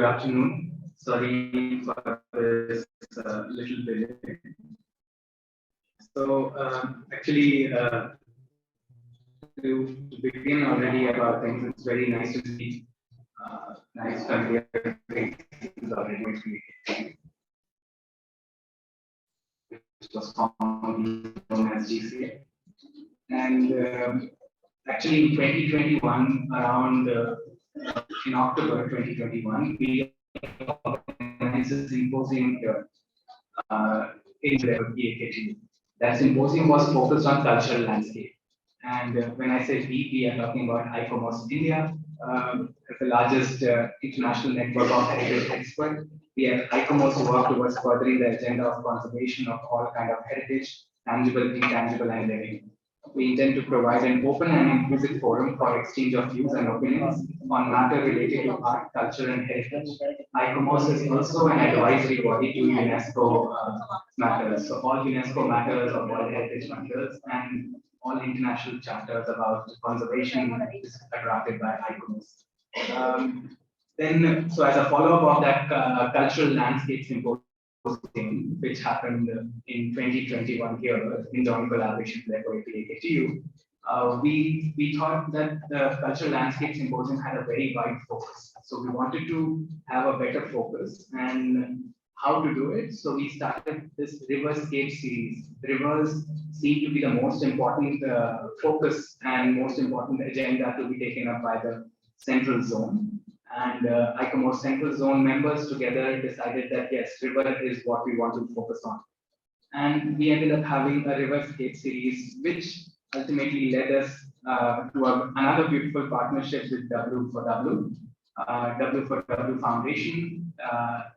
afternoon. Sorry for this little delay. So actually, to begin already about things, it's very nice to see nice familiar faces already. It was formerly known as GCA. And actually, in 2021, around in October 2021, we organized a symposium here in the AKTU. That symposium was focused on cultural landscape. And when I say we are talking about ICOMOS India, the largest international network of heritage experts. We at ICOMOS work towards furthering the agenda of conservation of all kind of heritage, tangible, intangible, and living. We intend to provide an open and inclusive forum for exchange of views and opinions on matters related to art, culture, and heritage. ICOMOS is also an advisory body to UNESCO matters. So all UNESCO matters or World Heritage matters and all international chapters about conservation is drafted by ICOMOS. So as a follow-up of that cultural landscape symposium, which happened in 2021 here in joint collaboration with AKTU, we thought that the cultural landscape symposium had a very wide focus. So we wanted to have a better focus and how to do it. So we started this Riverscape series. Rivers seem to be the most important focus and most important agenda to be taken up by the central zone. And ICOMOS Central Zone members together decided that yes, river is what we want to focus on. And we ended up having a Riverscape series, which ultimately led us to another beautiful partnership with WforW. WforW Foundation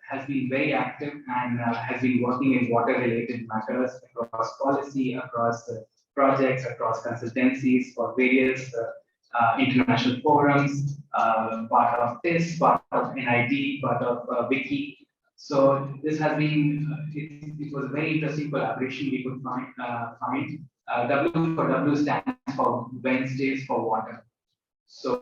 has been very active and has been working in water-related matters across policy, across projects, across consultancies for various international forums, part of TIS, part of NID, part of Wiki. So this has been, it was a very interesting collaboration we could find. WforW stands for Wednesdays.for.Water. So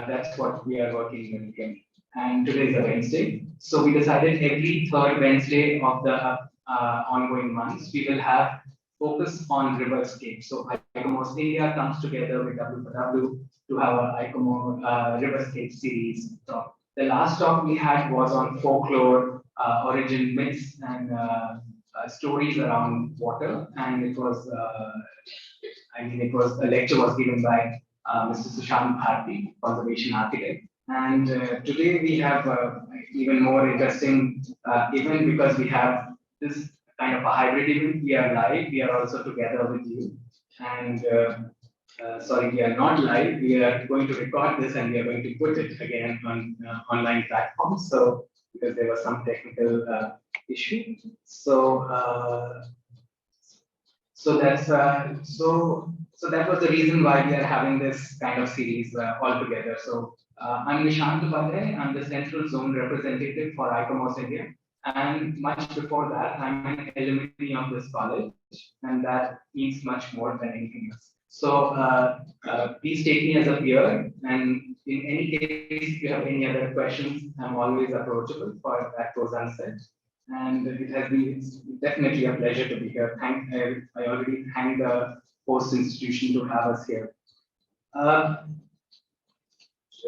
that's what we are working with here. And today is a Wednesday. So we decided every third Wednesday of the ongoing months, we will have focus on Riverscape. So ICOMOS India comes together with WforW to have an ICOMOS Riverscape series talk. The last talk we had was on folklore, origin myths, and stories around water. And it was, a lecture was given by Mr. Nishant Upadhyay, conservation architect. And today we have even more interesting event because we have this kind of a hybrid event. We are live. We are also together with you. And sorry, we are not live. We are going to record this and we are going to put it again on online platforms. So because there was some technical issue. So that's so that was the reason why we are having this kind of series all together. So I'm Nishant Upadhyay. I'm the Central Zone representative for ICOMOS India. And much before that, I'm an alumni of this college, and that means much more than anything else. So please take me as a peer, and in any case, if you have any other questions, I'm always approachable for that goes unsaid. And it has been definitely a pleasure to be here. I already thanked the host institution to have us here.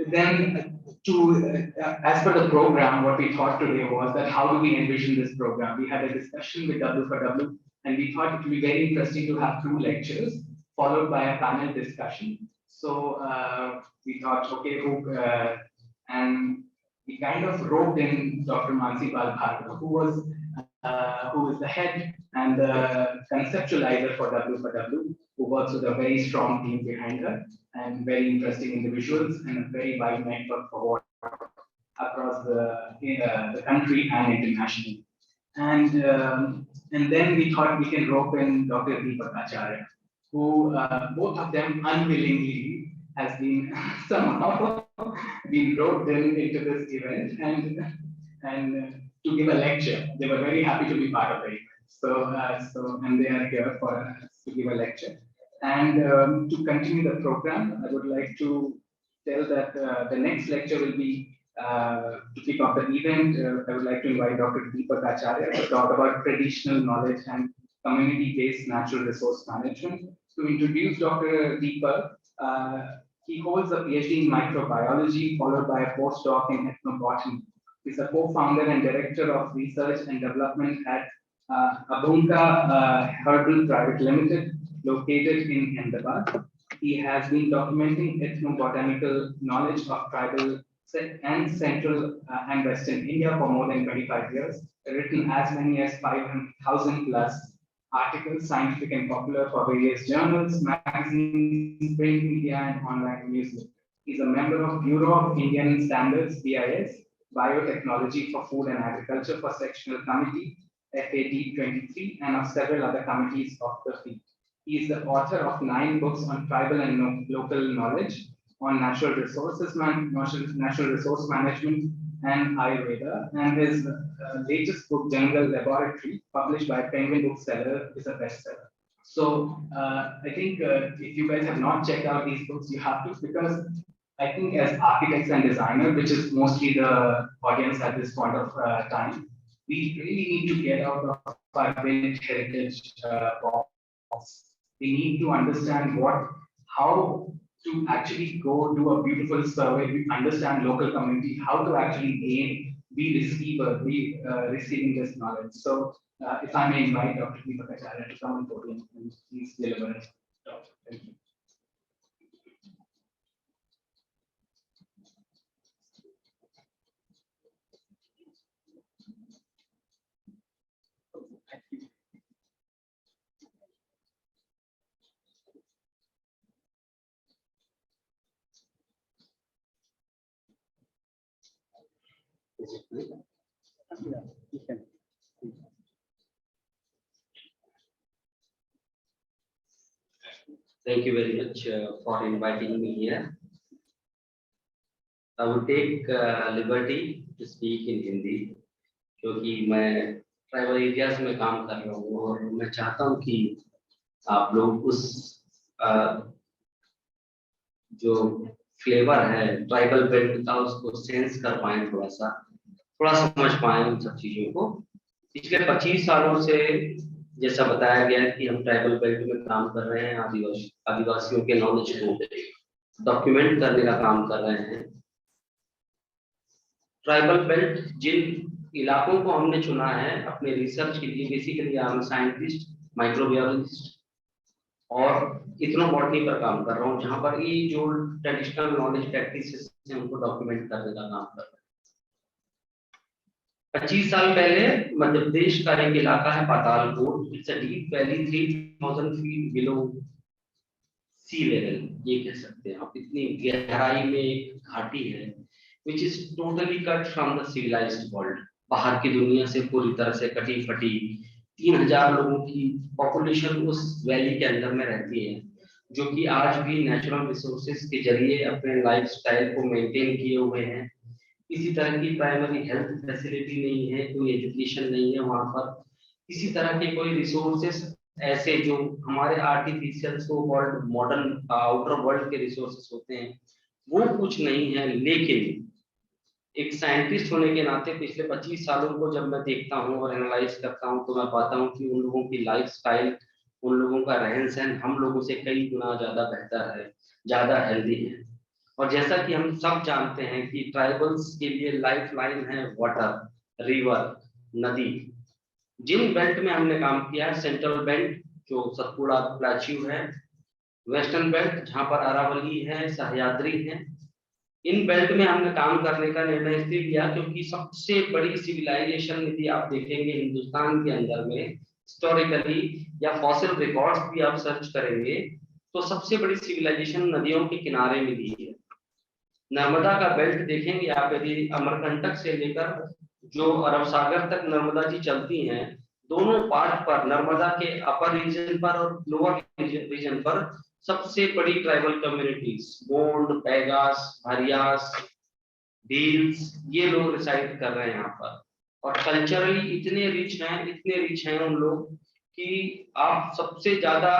Then as per the program, what we thought today was that how do we envision this program? We had a discussion with WforW, and we thought it would be very interesting to have 2 lectures followed by a panel discussion. So we thought, okay, and we kind of roped in Dr. Mansee Bal Bhargava, who is the head and the conceptualizer for WforW, who works with a very strong team behind her and very interesting individuals and a very wide network for water across the country and internationally. And then we thought we can rope in Dr. Deepak Acharya, who both of them unwillingly has been somehow been roped into this event and to give a lecture. They were very happy to be part of the event. So and they are here for us to give a lecture. And to continue the program, I would like to tell that the next lecture will be To kick off the event, I would like to invite Dr. Deepak Acharya to talk about traditional knowledge and community-based natural resource management. To introduce Dr. Deepak, he holds a PhD in microbiology, followed by a postdoc in ethnobotany. He's a co-founder and director of research and development at Abunka Herbal Private Limited, located in Ahmedabad. He has been documenting ethnobotanical knowledge of tribal and central and western India for more than 25 years, written as many as 5,000 plus articles, scientific and popular, for various journals, magazines, print media, and online newsletters. He's a member of Bureau of Indian Standards (BIS), Biotechnology for Food and Agriculture for Sectional Committee (FAT 23), and of several other committees of the field. He is the author of 9 books on tribal and local knowledge, on natural resource management and Ayurveda, and his latest book, Jungle Laboratory, published by Penguin Bookseller, is a bestseller. So I think if you guys have not checked out these books, you have to, because I think as architects and designers, which is mostly the audience at this point of time, we really need to get out of our built heritage box. We need to understand how to actually go do a beautiful survey, we understand local community, how to actually be receiving this knowledge. So if I may invite Dr. Deepak Acharya to come on podium and please deliver it. Thank you. Thank you very much for inviting me here. I will take liberty to speak in Hindi क्योंकि मैं tribal areas में काम कर रहा हूँ और मैं चाहता हूँ कि आप लोग उस जो फ्लेवर है ट्राइबल बेल्ट का उसको सेंस कर पाए, थोड़ा समझ पाए उन सब चीजों को। पिछले 25 सालों से जैसा बताया गया कि हम ट्राइबल बेल्ट में काम कर रहे हैं, आदिवासियों के नॉलेज को डॉक्यूमेंट करने का काम कर रहे हैं। ट्राइबल बेल्ट जिन इलाकों को हमने चुना है अपने रिसर्च के लिए, basically I am scientist, microbiologist और इथनोबॉटनी पर काम कर रहा हूँ, जहाँ पर ये जो ट्रेडिशनल नॉलेज प्रैक्टिसेस हैं उनको डॉक्यूमेंट करने का काम कर रहे हैं। 25 साल पहले मध्य प्रदेश का एक इलाका है Patalkot, it's a deep valley 3000 feet below sea level, ये कह सकते हैं आप, इतनी गहराई में एक घाटी है which is totally cut from the civilized world, बाहर की दुनिया से पूरी तरह से कटी फटी। 3000 लोगों की पॉपुलेशन उस वैली के अंदर में रहती है, जो कि आज भी नेचुरल रिसोर्सेज के जरिए अपने लाइफस्टाइल को मेंटेन किए हुए हैं। किसी तरह की प्राइमरी हेल्थ फैसिलिटी नहीं है, कोई एजुकेशन नहीं है वहां पर, किसी तरह के कोई रिसोर्सेज ऐसे जो हमारे artificial so called modern outer world के रिसोर्सेज होते हैं वो कुछ नहीं है। लेकिन एक साइंटिस्ट होने के नाते पिछले 25 सालों को जब मैं देखता हूँ और एनालाइज करता हूँ तो मैं पाता हूँ कि उन लोगों की लाइफस्टाइल, उन लोगों का रहन सहन हम लोगों से कई गुना ज्यादा बेहतर है, ज्यादा हेल्दी है। और जैसा कि हम सब जानते हैं कि ट्राइबल्स के लिए लाइफ लाइन है वाटर, रिवर, नदी। जिन बेल्ट में हमने काम किया है, सेंट्रल बेल्ट जो सतपुड़ा प्लेट्यू है, वेस्टर्न बेल्ट जहाँ पर अरावली है, सह्याद्री है, इन बेल्ट में हमने काम करने का निर्णय इसलिए लिया क्योंकि सबसे बड़ी सिविलाइजेशन यदि आप देखेंगे हिंदुस्तान के अंदर में हिस्टोरिकली या फॉसिल रिकॉर्ड्स भी आप सर्च करेंगे तो सबसे बड़ी सिविलाइजेशन नदियों के किनारे मिली है। नर्मदा का बेल्ट देखेंगे आप, यदि अमरकंटक से लेकर जो अरब सागर तक नर्मदा जी चलती हैं, दोनों पार्ट पर नर्मदा के अपर रीजन पर और लोअर रीजन पर सबसे बड़ी ट्राइबल कम्युनिटीज गोंड, पैगास, भरियास, डील्स, ये लोग रिसाइड कर रहे हैं यहाँ पर। और कल्चरली इतने रिच हैं उन लोग कि आप सबसे ज्यादा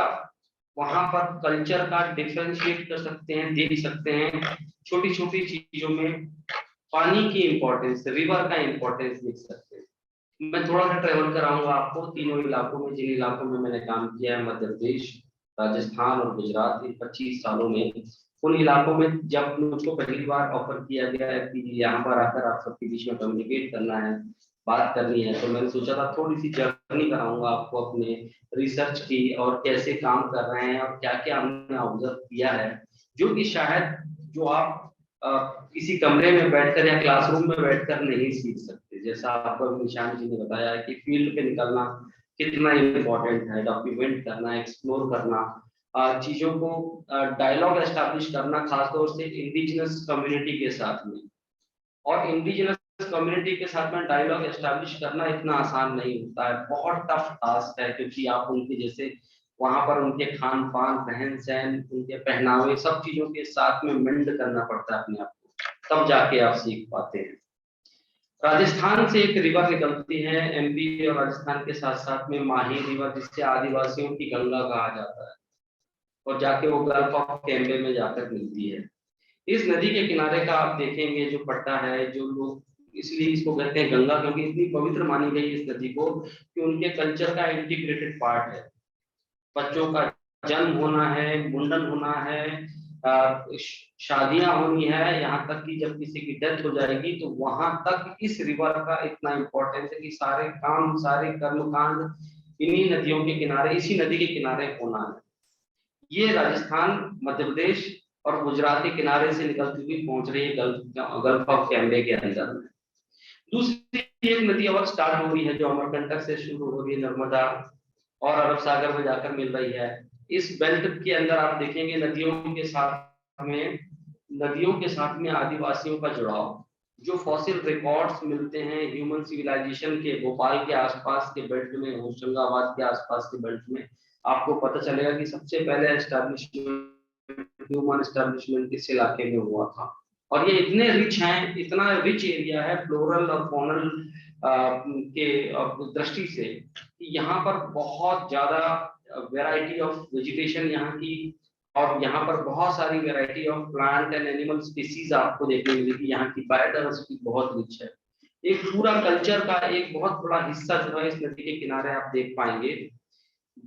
वहां पर कल्चर का डिफरेंशिएट कर सकते हैं, देख सकते हैं छोटी छोटी चीजों में पानी की इंपॉर्टेंस, रिवर का इंपॉर्टेंस लिख सकते हैं। मैं थोड़ा सा ट्रेवल कराऊंगा आपको तीनों इलाकों में, जिन इलाकों में मैंने काम किया है, मध्य प्रदेश, राजस्थान और गुजरात, इन 25 सालों में उन इलाकों में जब मुझको पहली बार ऑफर किया गया है कि यहाँ पर आकर आप सबके बीच में कम्युनिकेट करना है, बात करनी है, तो मैंने सोचा था थोड़ी सी जर्नी कराऊंगा आपको अपने रिसर्च की, और कैसे काम कर रहे हैं और क्या क्या हमने ऑब्जर्व किया है, जो कि शायद जो आप किसी कमरे में बैठकर या क्लासरूम में बैठकर नहीं सीख सकते। जैसा आपको निशांत जी ने बताया है कि फील्ड पे निकलना कितना इम्पोर्टेंट है, डॉक्यूमेंट करना, एक्सप्लोर करना, चीजों को डायलॉग एस्टैब्लिश करना, खासतौर से इंडिजिनस कम्युनिटी के साथ में। और इंडिजिनस कम्युनिटी के साथ में डायलॉग एस्टैब्लिश करना इतना आसान नहीं होता है, बहुत टफ टास्क है, क्योंकि आप उनके जैसे वहां पर उनके खान पान, रहन सहन, उनके पहनावे, सब चीजों के साथ में मेंड करना पड़ता है अपने आप को, तब जाके आप सीख पाते हैं। राजस्थान से एक रिवर निकलती है, एमपी और राजस्थान के साथ साथ में माही रिवर, जिससे आदिवासियों की गंगा कहा जाता है, और जाके वो गल्फ ऑफ कैम्बे में जाकर मिलती है। इस नदी के किनारे का आप देखेंगे जो पट्टा है, जो लोग इसलिए इसको कहते हैं गंगा, क्योंकि इतनी पवित्र मानी गई इस नदी को कि उनके कल्चर का इंटीग्रेटेड पार्ट है। बच्चों का जन्म होना है, मुंडन होना है, शादियां होनी है, यहाँ तक कि जब किसी की डेथ हो जाएगी तो वहां तक इस रिवर का इतना इम्पोर्टेंस है कि सारे काम, सारे कर्मकांड इन्हीं नदियों के किनारे, इसी नदी के किनारे होना है। ये राजस्थान, मध्य प्रदेश और गुजरात के किनारे से निकलती हुई पहुंच रही है गल्फ ऑफ कैम्बे के अंदर में। दूसरी एक नदी अब स्टार्ट हो रही है जो अमरकंटक से शुरू हो रही है, नर्मदा, और अरब सागर में जाकर मिल रही है। इस बेल्ट के अंदर आप देखेंगे नदियों के साथ में आदिवासियों का जुड़ाव, जो फॉसिल रिकॉर्ड्स मिलते हैं ह्यूमन सिविलाइजेशन के, भोपाल के आसपास के बेल्ट में, होशंगाबाद के आसपास के बेल्ट में, आपको पता चलेगा कि सबसे पहले ह्यूमन एस्टैब्लिशमेंट इस इलाके में हुआ था। और ये इतने रिच हैं, इतना रिच एरिया है फ्लोरल और फॉनल के दृष्टि से, यहाँ पर बहुत ज्यादा वैरायटी ऑफ वेजिटेशन यहाँ की, और यहाँ पर बहुत सारी variety of plant and animal species आपको देखने मिलेगी। यहाँ की बायोडाइवर्सिटी बहुत रिच है। एक पूरा कल्चर का एक बहुत बड़ा हिस्सा जो है इस नदी के किनारे आप देख पाएंगे।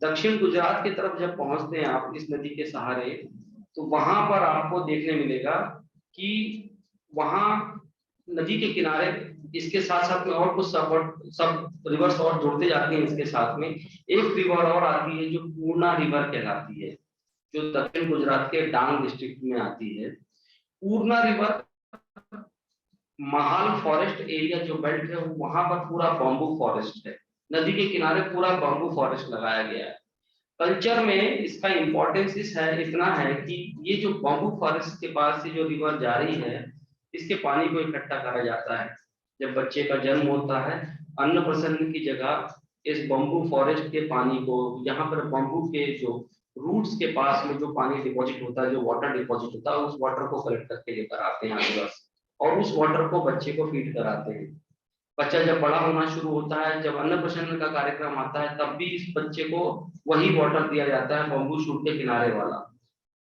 दक्षिण गुजरात की तरफ जब पहुंचते हैं आप इस नदी के सहारे, तो वहां पर आपको देखने मिलेगा कि वहां नदी के किनारे इसके साथ साथ में और कुछ सब रिवर्स और जुड़ते जाते हैं। इसके साथ में एक रिवर और आती है जो पूर्णा रिवर कहलाती है, जो दक्षिण गुजरात के डांग डिस्ट्रिक्ट में आती है। पूर्णा रिवर महाल फॉरेस्ट एरिया जो बेल्ट है वहां पर पूरा बम्बू फॉरेस्ट है, नदी के किनारे पूरा बम्बू फॉरेस्ट लगाया गया है। कल्चर में इसका इम्पोर्टेंस इतना है कि ये जो बम्बू फॉरेस्ट के पास से जो रिवर जा रही है, इसके पानी को इकट्ठा करा जाता है। जब बच्चे का जन्म होता है, अन्नप्राशन की जगह इस बम्बू फॉरेस्ट के पानी को, यहाँ पर बम्बू के जो रूट्स के पास में जो पानी डिपॉजिट होता है, जो वाटर डिपॉजिट होता है, उस वाटर को कलेक्ट करके लेकर आते हैं आदिवासी, और उस वाटर को बच्चे को फीड कराते हैं। बच्चा जब बड़ा होना शुरू होता है, जब अन्नप्राशन का कार्यक्रम आता है, तब भी इस बच्चे को वही वाटर दिया जाता है, बम्बू शूट के किनारे वाला।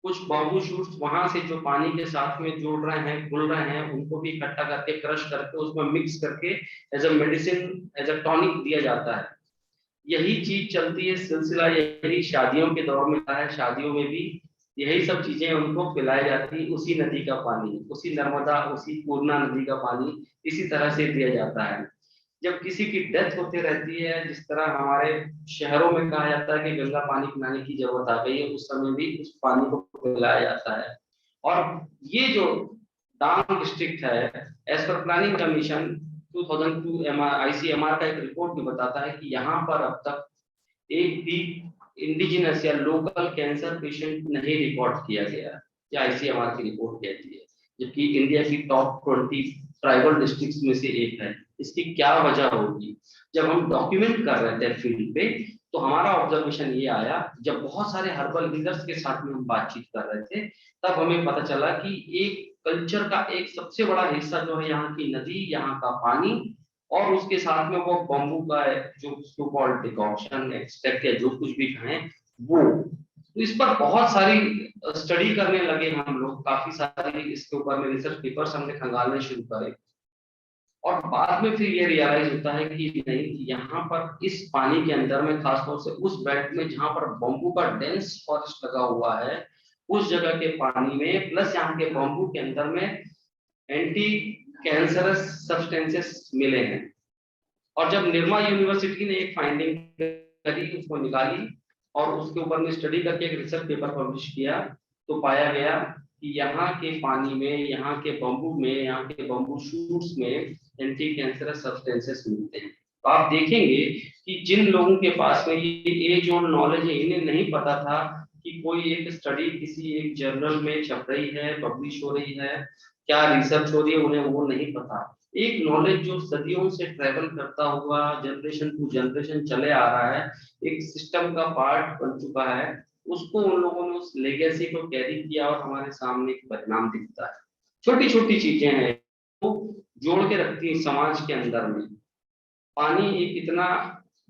कुछ बम्बू शूट्स वहां से जो पानी के साथ में जुड़ रहे हैं, घुल रहे हैं, उनको भी इकट्ठा करके, क्रश करके, उसमें मिक्स करके as a medicine, as a tonic दिया जाता है। यही चीज चलती है, सिलसिला यही शादियों के दौर में है। शादियों में भी यही सब चीजें उनको पिलाई जाती, उसी नदी का पानी, उसी नर्मदा, उसी पूर्णा नदी का पानी इसी तरह से दिया जाता है। जब किसी की डेथ होती रहती है, जिस तरह हमारे शहरों में कहा जाता है कि गंगा पानी पिलाने की जरूरत आ गई है, उस समय भी उस पानी को पिलाया जाता है। और ये जो डांग डिस्ट्रिक्ट है, एज पर प्लानिंग कमीशन 2002 ICMR का एक रिपोर्ट भी बताता है कि यहाँ पर अब तक एक भी इंडिजिनस या लोकल कैंसर पेशेंट नहीं रिकॉर्ड किया गया, या ICMR की रिपोर्ट कहती है, जबकि इंडिया की टॉप 20 ट्राइबल डिस्ट्रिक्ट्स में से एक है। इसकी क्या वजह होगी? जब हम डॉक्यूमेंट कर रहे थे फील्ड पे, तो हमारा ऑब्जर्वेशन ये आया, जब बहुत सारे हर्बल लीडर्स के साथ में हम बातचीत कर रहे थे, तब हमें पता चला कि एक कल्चर का एक सबसे बड़ा हिस्सा जो है यहाँ की नदी, यहाँ का पानी, और उसके साथ में वो बम्बू का जो सो कॉल्ड डिकॉक्शन, एक्सट्रैक्ट या जो कुछ भी खाएं वो। तो इस पर बहुत सारी स्टडी करने लगे हम लोग, काफी सारी इसके ऊपर में रिसर्च पेपर्स हमने खंगालने शुरू करे। और बाद में फिर ये रियलाइज होता है कि नहीं, यहाँ पर इस पानी के अंदर में खासतौर से उस बेल्ट में जहाँ पर बम्बू का डेंस फॉरेस्ट लगा हुआ है, उस जगह के पानी में प्लस यहाँ के बम्बू के अंदर में एंटी कैंसरस सब्सटेंसेस मिले हैं। और जब निर्मा यूनिवर्सिटी ने एक फाइंडिंग करी, उसको निकाली और उसके ऊपर में स्टडी करके एक रिसर्च पेपर पब्लिश किया, तो पाया गया कि यहाँ के पानी में, यहाँ के बम्बू में, यहाँ के बम्बू शूट्स में एंटी कैंसरस सब्सटेंसेस मिलते हैं। तो आप देखेंगे कि जिन लोगों के पास में ये एज ओल्ड नॉलेज है, इन्हें नहीं पता था कि कोई एक स्टडी किसी एक जर्नल में छप रही है, पब्लिश हो रही है, क्या रिसर्च हो रही है, उन्हें वो नहीं पता। एक नॉलेज जो सदियों से ट्रेवल करता हुआ जनरेशन टू जनरेशन चले आ रहा है, एक सिस्टम का पार्ट बन चुका है, उसको उन लोगों ने उस लेगेसी को कैरी किया और हमारे सामने एक परिणाम दिखता है। छोटी छोटी चीजें हैं वो जोड़ के रखती है समाज के अंदर में। पानी एक इतना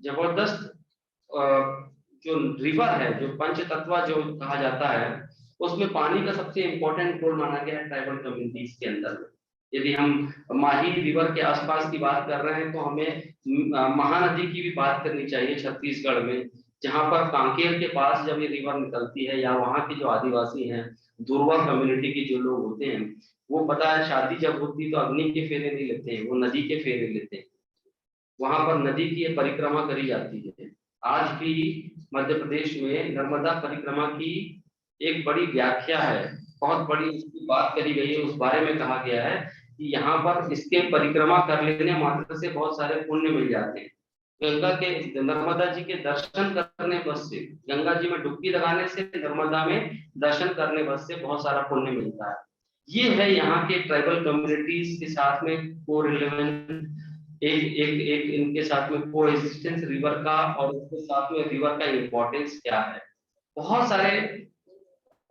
जबरदस्त जो रिवर है, जो पंच तत्व जो कहा जाता है, उसमें पानी का सबसे इंपॉर्टेंट रोल माना गया है ट्राइबल कम्युनिटीज के अंदर में। यदि हम माही रिवर के आसपास की बात कर रहे हैं तो हमें महानदी की भी बात करनी चाहिए छत्तीसगढ़ में, जहां पर कांकेर के पास जब ये रिवर निकलती है, या वहाँ के जो आदिवासी हैं, दुर्वा कम्युनिटी के जो लोग होते हैं, वो पता है शादी जब होती है तो अग्नि के फेरे नहीं लेते हैं, वो नदी के फेरे लेते हैं। वहां पर नदी की परिक्रमा करी जाती है। आज भी मध्य प्रदेश में नर्मदा परिक्रमा की एक बड़ी व्याख्या है, बहुत बड़ी उसकी बात करी गई है। उस बारे में कहा गया है कि यहाँ पर इसके परिक्रमा कर लेने मात्र से बहुत सारे पुण्य मिल जाते हैं। गंगा के, नर्मदा जी के दर्शन करने बस से, गंगा जी में डुबकी लगाने से, नर्मदा में दर्शन करने बस से बहुत सारा पुण्य मिलता है। ये है यहाँ के ट्राइबल कम्युनिटीज के साथ में को रिलेवेंट, एक एक एक इनके साथ में को एग्जिस्टेंस रिवर का, और उसके साथ में रिवर का इम्पोर्टेंस क्या है। बहुत सारे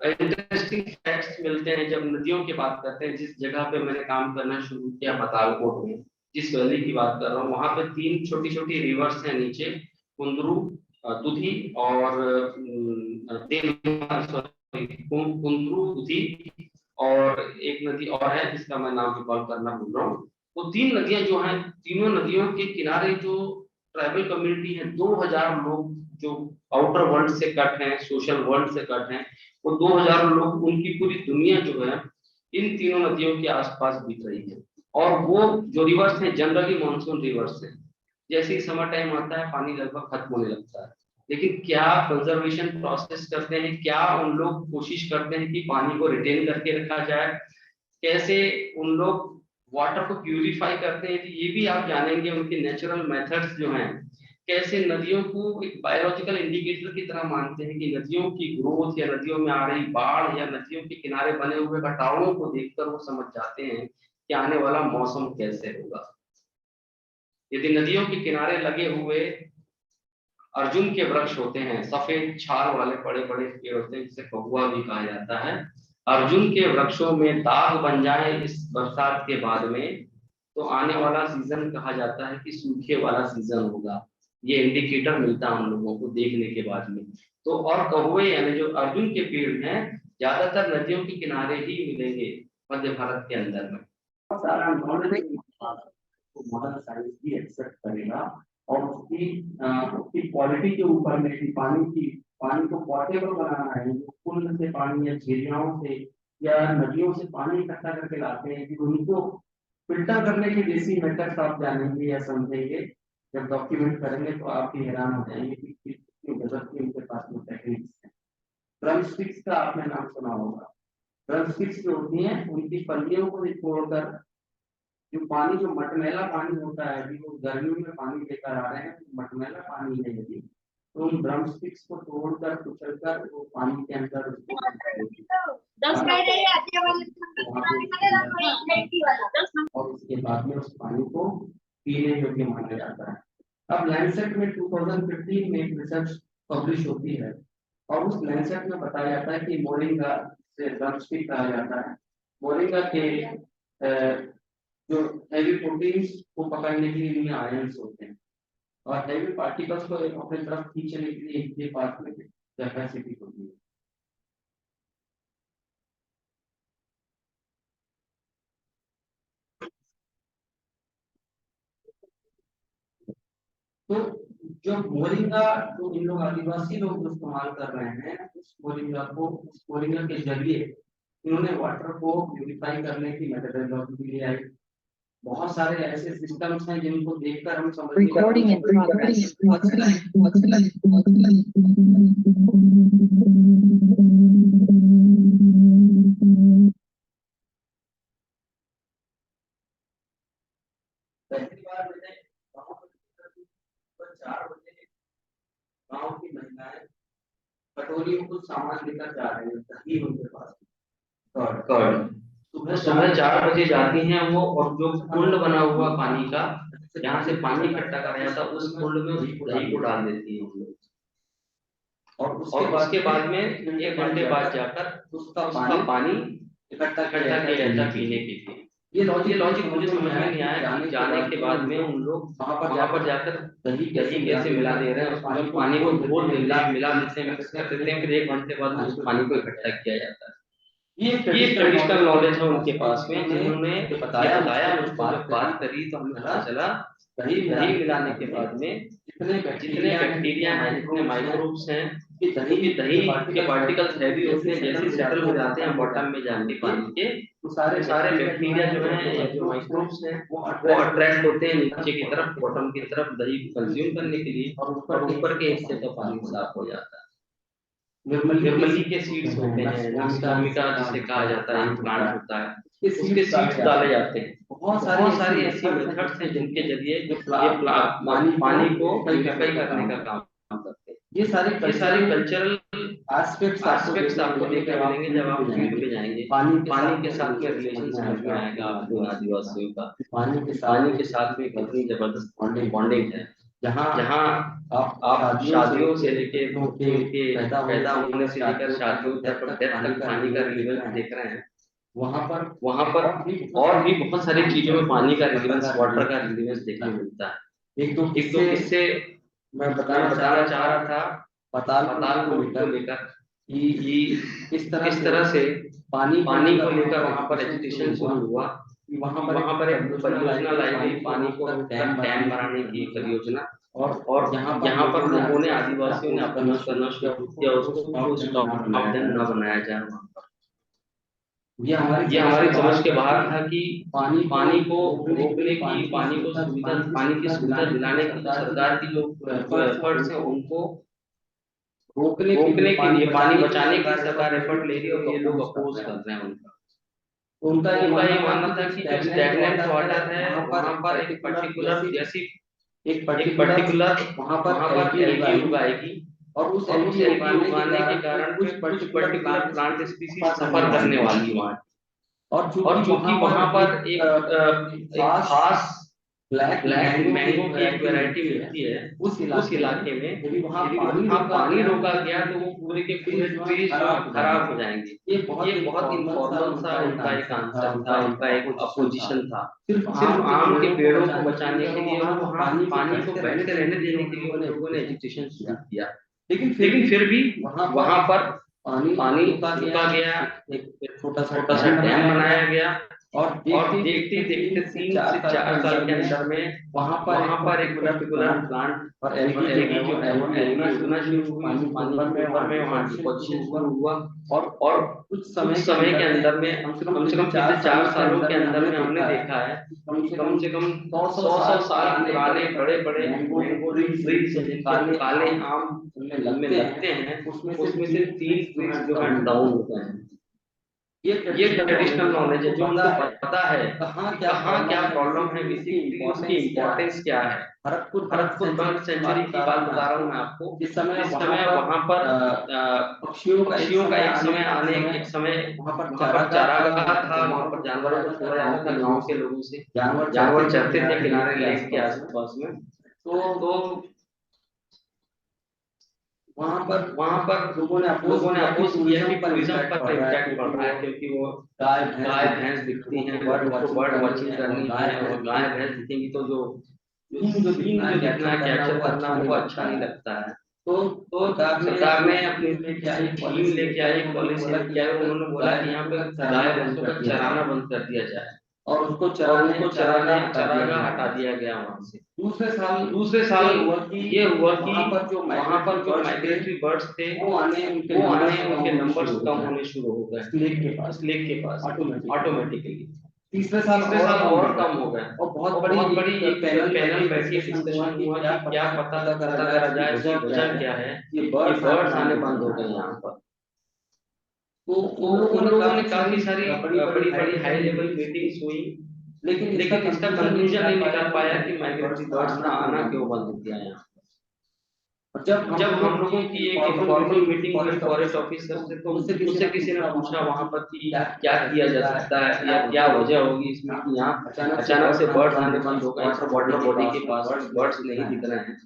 इंटरेस्टिंग फैक्ट्स मिलते हैं जब नदियों की बात करते हैं। जिस जगह पे मैंने काम करना शुरू किया पतालकोट में, जिस वैली की बात कर रहा हूँ, वहां पे 3 छोटी छोटी रिवर्स हैं नीचे, कुंदरू, दुधी और कुंदरू, दुधी, और एक नदी और है जिसका मैं नाम रिकॉल करना भूल रहा हूँ। वो 3 नदियां जो हैं, तीनों नदियों के किनारे जो ट्राइबल कम्युनिटी है, 2000 लोग जो आउटर वर्ल्ड से कट हैं, सोशल वर्ल्ड से कट हैं, वो 2000 लोग, उनकी पूरी दुनिया जो है इन तीनों नदियों के आसपास बीत रही है। और वो जो रिवर्स हैं जनरली मानसून रिवर्स हैं। जैसे ही समर टाइम आता है पानी लगभग खत्म होने लगता है, लेकिन क्या कंजर्वेशन प्रोसेस करते हैं, क्या उन लोग कोशिश करते हैं कि पानी को रिटेन करके रखा जाए, कैसे उन लोग वाटर को प्यूरिफाई करते हैं, ये भी आप जानेंगे। उनके नेचुरल मेथड्स जो हैं, कैसे नदियों को एक बायोलॉजिकल इंडिकेटर की तरह मानते हैं कि नदियों की ग्रोथ या नदियों में आ रही बाढ़ या नदियों के किनारे बने हुए कटावों को देखकर वो समझ जाते हैं कि आने वाला मौसम कैसे होगा। यदि नदियों के किनारे लगे हुए अर्जुन के वृक्ष होते हैं, सफेद छाल वाले बड़े बड़े पेड़ होते हैं, जिसे कहुआ भी कहा जाता है, अर्जुन के वृक्षों में दाग बन जाए इस बरसात के बाद में, तो आने वाला सीजन कहा जाता है कि सूखे वाला सीजन होगा। ये इंडिकेटर मिलता है हम लोगों को देखने के बाद में। तो और कहुए यानी जो अर्जुन के पेड़ हैं, ज्यादातर नदियों के किनारे ही मिलेंगे मध्य भारत के अंदर में। सारा नॉलेज मॉडर्न साइंस भी एक्सेप्ट करेगा, और उसकी क्वालिटी के ऊपर में भी पानी को पोर्टेबल बनाना है। जो कुंड से पानी या झीलों से या नदियों से पानी इकट्ठा करके लाते हैं, कि उनको फिल्टर करने की देसी मेथड्स आप जानेंगे या समझेंगे। जब डॉक्यूमेंट करेंगे तो आप भी हैरान हो जाएंगे कि कितनी गजब की उनके पास में टेक्निक्स है। ड्रम स्टिक्स का आपने नाम सुना होगा। ड्रम स्टिक्स जो होती हैं, उनकी फलियों को तोड़कर जो पानी, जो मटमैला पानी होता है, अभी वो गर्मियों में पानी लेकर आ रहे हैं, मटमैला पानी है, यदि तो उन ड्रम स्टिक्स को तोड़कर कुचलकर वो पानी के अंदर और उसके बाद में उस पानी को पीने योग्य माना जाता है। अब लैंडसेट में 2015 में एक रिसर्च पब्लिश होती है, और उस लैंडसेट में बताया जाता है कि मोरिंगा से ड्रम स्टिक कहा जाता है। मोरिंगा के जो हैवी प्रोटीन्स को पकड़ने के लिए इनमें आयंस होते हैं, और हैवी पार्टिकल्स को अपने तरफ खींचने के लिए इनके पास में कैपेसिटी होती है। तो जो मोरिंगा जो इन लोग आदिवासी लोग इस्तेमाल कर रहे हैं, उस मोरिंगा के जरिए इन्होंने वाटर को प्यूरिफाई करने की मेथोडोलॉजी भी आई। बहुत सारे ऐसे सिस्टम्स हैं जिनको देखकर हम समझते हैं Recording in progress. पहली बार मैंने गाँव में 4 बजे गाँव की महिलाएं कटोरी में कुछ सामान लेकर जा रहे हैं, दही उनके पास कर्ड सुबह 4 बजे जाती हैं वो, और जो कुंड बना हुआ पानी का, जहाँ से पानी इकट्ठा करा जाता, उस कुंड में दही को डाल देती हैं हम लोग, और उसके बाद में 1 घंटे बाद जाकर उसका पानी इकट्ठा किया जाता पीने के लिए। ये लॉजिक मुझे समझ में नहीं आया कि जाने के बाद में उन लोग वहाँ पर जाकर दही कैसे मिला दे रहे हैं, उसमें पानी को घोल मिला देते हैं, मिक्स कर देते हैं, फिर 1 घंटे बाद उस पानी को इकट्ठा किया जाता है। ये ट्रेडिशनल नॉलेज है उनके पास में, जिन्होंने बताया मुझको। जब बात करी तो हमें पता चला दही मिलाने के बाद में जितने बैक्टीरिया हैं, जितने माइक्रोब्स हैं, दही के पार्टिकल्स हैवी होते हैं, जैसे सेटल हो जाते हैं बॉटम में जाके पानी के, तो सारे बैक्टीरिया जो हैं, जो माइक्रोब्स हैं, वो अट्रैक्ट होते हैं नीचे की तरफ, बॉटम की तरफ दही को कंज्यूम करने के लिए, और ऊपर के हिस्से का पानी साफ हो जाता है। निर्मली के सीड्स होते हैं, भूमिका जिसे कहा जाता है, प्लांट होता है, उसके सीड्स डाले जाते हैं। बहुत सारी ऐसी मेथड्स हैं जिनके जरिए ये पानी को प्यूरिफाई करने का काम करते हैं। ये सारे कल्चरल एस्पेक्ट्स आपको देखने मिलेंगे जब आप फील्ड पे जाएंगे। पानी के साथ में रिलेशन समझ में आएगा आपको आदिवासियों का। पानी के साथ में कितनी जबरदस्त बॉन्डिंग है, जहाँ आप शादियों से लेके उनके पैदा होने से लेकर शादियों तक पानी का रिलेवेंस देख रहे हैं। वहाँ पर और भी बहुत सारी चीजों में पानी का रिलेवेंस, वाटर का रिलेवेंस देखने को मिलता है। एक दो किस्से मैं बताना चाह रहा था पाताल को लेकर कि किस तरह से पानी को लेकर वहाँ पर एजुकेशन शुरू हुआ। वहाँ पर एक परियोजना लाई गई, पानी को डैम बनाने की परियोजना, और यहाँ पर लोगों ने, आदिवासियों ने अपना करना शुरू किया, उसको स्टॉप डैम न बनाया जाए वहाँ पर। ये हमारी समझ के बाहर था कि पानी को रोकने की, पानी की सुविधा दिलाने की जो सरकार की जो एफर्ट्स है, उनको रोकने के लिए, पानी बचाने की सरकार एफर्ट ले रही है, और ये लोग अपोज कर रहे हैं उनका। उनका ये मानना था कि जो स्टैग्नेंट वाटर है, वहाँ पर एक पर्टिकुलर वहाँ पर एल्गी उगाएगी, और उस एल्गी उगाने के कारण कुछ पर्टिकुलर प्लांट स्पीसीज सफर करने वाली वहाँ। और चूंकि वहाँ पर एक खास ब्लैक मैंगो की एक वैरायटी मिलती है उस इलाके में, यदि वहाँ पानी रोका गया तो वो पूरे के पूरे ट्रीज जो खराब हो जाएंगे। ये बहुत इनफॉर्मल सा उनका एक आंसर था, उनका एक अपोजिशन था। सिर्फ आम के पेड़ों को बचाने के लिए, वहाँ पानी को बैठे रहने देने के लिए उन लोगों ने एजुकेशन शुरू किया। लेकिन फिर भी वहाँ पर पानी रुका गया, एक छोटा सा डैम बनाया गया, और देखते 3 से 4 साल के अंदर में वहाँ पर एक पर्टिकुलर प्लांट और एल्गी जो है वो उगना शुरू हुई, पानी में वहाँ डिपोजिशन शुरू हुआ, और कुछ समय के अंदर में कम से कम 4 सालों के अंदर में हमने देखा है कम से कम 100 साल पुराने बड़े मैंगो ट्रीज जिनके काले आम में लगते हैं, उसमें से 3 ट्रीज जो है डाउन होते हैं। ये ट्रेडिशनल नॉलेज है, जो उनको पता है कहाँ क्या प्रॉब्लम है, बेसिकली उसकी इम्पोर्टेंस क्या है। भरतपुर बर्ड सेंचुरी की बात बता रहा हूँ मैं आपको। इस समय वहाँ पर पक्षियों का एक समय आने, एक समय वहाँ पर चारागाह था, वहाँ पर जानवरों को छोड़ा जाता था गाँव के लोगों से। जानवर चरते थे किनारे लेक के आसपास में। तो वहाँ पर लोगों ने अपोज किया कि टूरिज्म पर इम्पैक्ट पड़ रहा है, क्योंकि वो गाय भैंस दिखती हैं, बर्ड वाचिंग करनी है, और गाय भैंस दिखेंगी तो जो सीन जो देखना है, कैप्चर करना, वो अच्छा नहीं लगता है। तो सरकार ने अपनी टीम लेके आई, पॉलिसी लेके आई, उन्होंने बोला कि यहाँ पे गाय भैंसों का चराना बंद कर दिया जाए। और उसको चरागा हटा दिया गया वहां से। दूसरे साल ये हुआ कि वहां पर जो माइग्रेटरी बर्ड्स थे वो आने उनके नंबर्स कम होने शुरू हो गए उस लेक के पास ऑटोमेटिकली। तीसरे साल और कम हो गए और बहुत बड़ी एक पैनल बैठी डिस्कशन हुआ कि क्या पता करा जाए इसकी वजह क्या है। ये बर्ड्स आने बंद हो गए यहाँ पर। तो उन लोगों ने काफी सारी बड़ी हाई लेवल मीटिंग्स हुई, लेकिन इसका कंक्लूजन नहीं निकाल पाया कि माइग्रेटरी बर्ड्स का आना क्यों बंद हो गया यहाँ। जब हम लोगों की एक इनफॉर्मल मीटिंग हुई फॉरेस्ट ऑफिसर से, तो मुझसे किसी ने पूछा वहां पर कि क्या किया जा सकता है या क्या वजह होगी इसमें कि यहाँ अचानक से बर्ड्स आने बंद हो गए। यहाँ पर वाटर बॉडी के पास बर्ड्स नहीं दिख रहे हैं।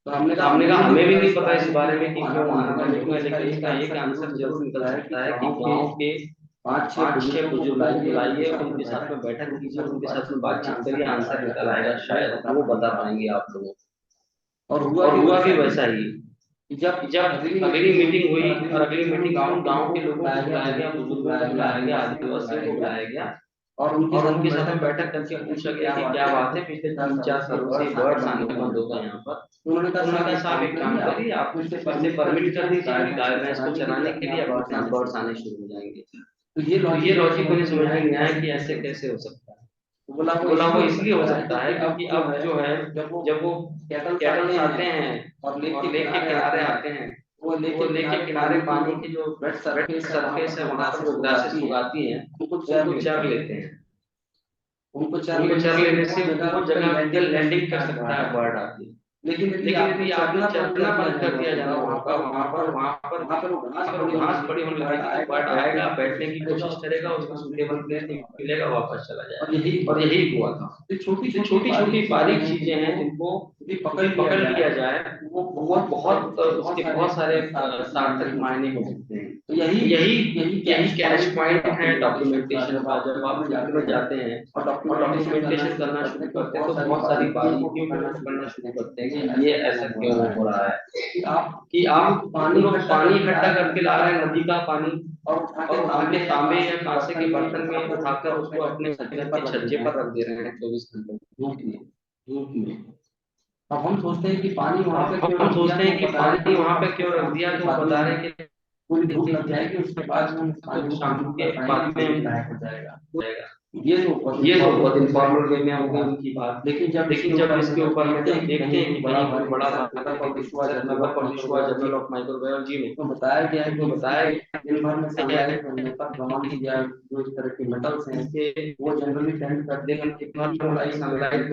तो हमने कहा हमें भी नहीं पता इस बारे में कि क्यों आना बंद हो गया, लेकिन इसका एक आंसर जरूर निकल सकता है कि गाँव के 5-6 बुजुर्ग बुलाइए, उनके साथ में बैठक कीजिए, उनके साथ में बातचीत करिए, आंसर निकल आएगा, शायद वो बता पाएंगे आप लोगों को। और हुआ भी वैसा ही। जब अगली मीटिंग हुई और अगली मीटिंग गांव के लोगों को बुलाया गया, बुजुर्गों को बुलाया गया, आदिवासियों को बुलाया गया और उनके साथ में बैठक करके पूछा गया कि क्या बात है पिछले 3-4 सालों से बर्ड्स आने बंद हो गए यहाँ पर। उन्होंने कहा साहब एक काम करिए, आप फिर से परमिट कर दीजिए गाय भैंस को चराने के लिए, अब बर्ड्स आने शुरू हो जाएंगे। तो ये लॉजिक मुझे समझ में नहीं आया कि ऐसे कैसे हो सकता है। बोला वो इसलिए हो सकता है क्योंकि अब जो है जब वो कैटल्स आते हैं और लेक के किनारे आते हैं, वो लेक के किनारे पानी की जो वेट सरफेस है वहां पर वो ग्रासेस उगाती हैं, उनको चर लेते हैं। उनको चर लेने से वो जगह पे लैंडिंग कर सकता है बर्ड आके। लेकिन यदि आपने चरना बंद कर दिया जाना वहां पर वो घास बड़ी होने लगेगी, बर्ड आएगा, बैठने की कोशिश करेगा, उसको सूटेबल प्लेस नहीं मिलेगा, वापस चला जाएगा। और यही हुआ था। छोटी बारीक चीजें हैं जिनको पकड़ लिया जाए वो बहुत उसके बहुत सारे सार्थक मायने हो सकते हैं। तो यही कैच पॉइंट है डॉक्यूमेंटेशन का। जब आप फील्ड में जाते हैं और डॉक्यूमेंटेशन करना शुरू करते हैं तो बहुत सारी बारीकियों को पकड़ना शुरू करते हैं कि ये ऐसा क्यों हो रहा है कि आप पानी इकट्ठा करके ला रहे हैं, नदी का पानी, और उठा के तांबे या कांसे के बर्तन में उठाकर उसको अपने घर के छज्जे पर रख दे रहे हैं 24 घंटे धूप में। अब हम सोचते हैं कि पानी वहां पे क्यों रख दिया, तो बता रहे हैं कि पूरी धूप लग जाएगी, उसके बाद में शाम के बाद में लायक हो जाएगा। ये जो बहुत इनफॉर्मल वे में हो गई उनकी बात। लेकिन जब इसके ऊपर में देखते हैं कि कहीं कोई बड़ा जर्नल ऑफ माइक्रोबायोलॉजी में तो बताया गया है दिन भर में सनलाइट होने पर ब्रह्मांड या जो इस तरह के मेटल्स हैं वो जनरली टेंड करते हैं कि सनलाइट का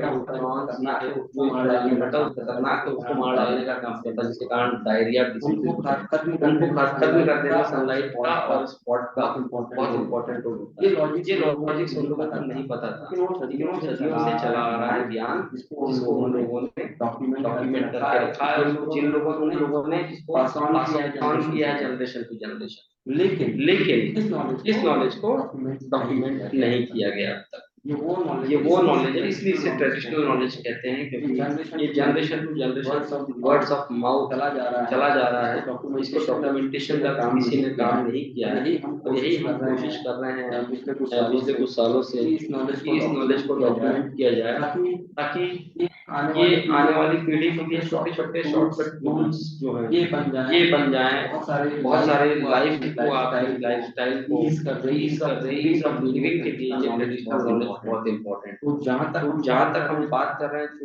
मेटल खतरनाक है, उसको मार डालने का काम करता है, जिसके कारण डायरिया उनको खत्म कर देना सनलाइट का और स्पॉट का बहुत इंपॉर्टेंट रोल होता है। ये लॉजिक उन लोगों को नहीं पता था, सदियों से चला आ रहा है ज्ञान, जिसको उन लोगों ने डॉक्यूमेंट करके रखा है, जिन लोगों ने पास ऑन किया है जनरेशन टू जनरेशन। लेकिन इस नॉलेज को डॉक्यूमेंट नहीं किया गया अब तक। ये वो नॉलेज है, इसलिए इसे ट्रेडिशनल नॉलेज कहते हैं, क्योंकि ये generation to generation words of mouth चला जा रहा है। इसको डॉक्यूमेंटेशन का किसी ने काम नहीं किया है, और यही हम कोशिश कर रहे हैं पिछले कुछ सालों से इस नॉलेज को डॉक्यूमेंट किया जाए, ताकि ये आने वाली पीढ़ी के लिए छोटे शॉर्टकट टूल्स जो है ये बन जाए। बहुत सारे लाइफ को आपकी लाइफस्टाइल को ईज कर रहे हैं, ईज ऑफ लिविंग के लिए ये ट्रेडिशनल नॉलेज बहुत इंपॉर्टेंट। तो जहाँ तक हम बात कर रहे हैं कि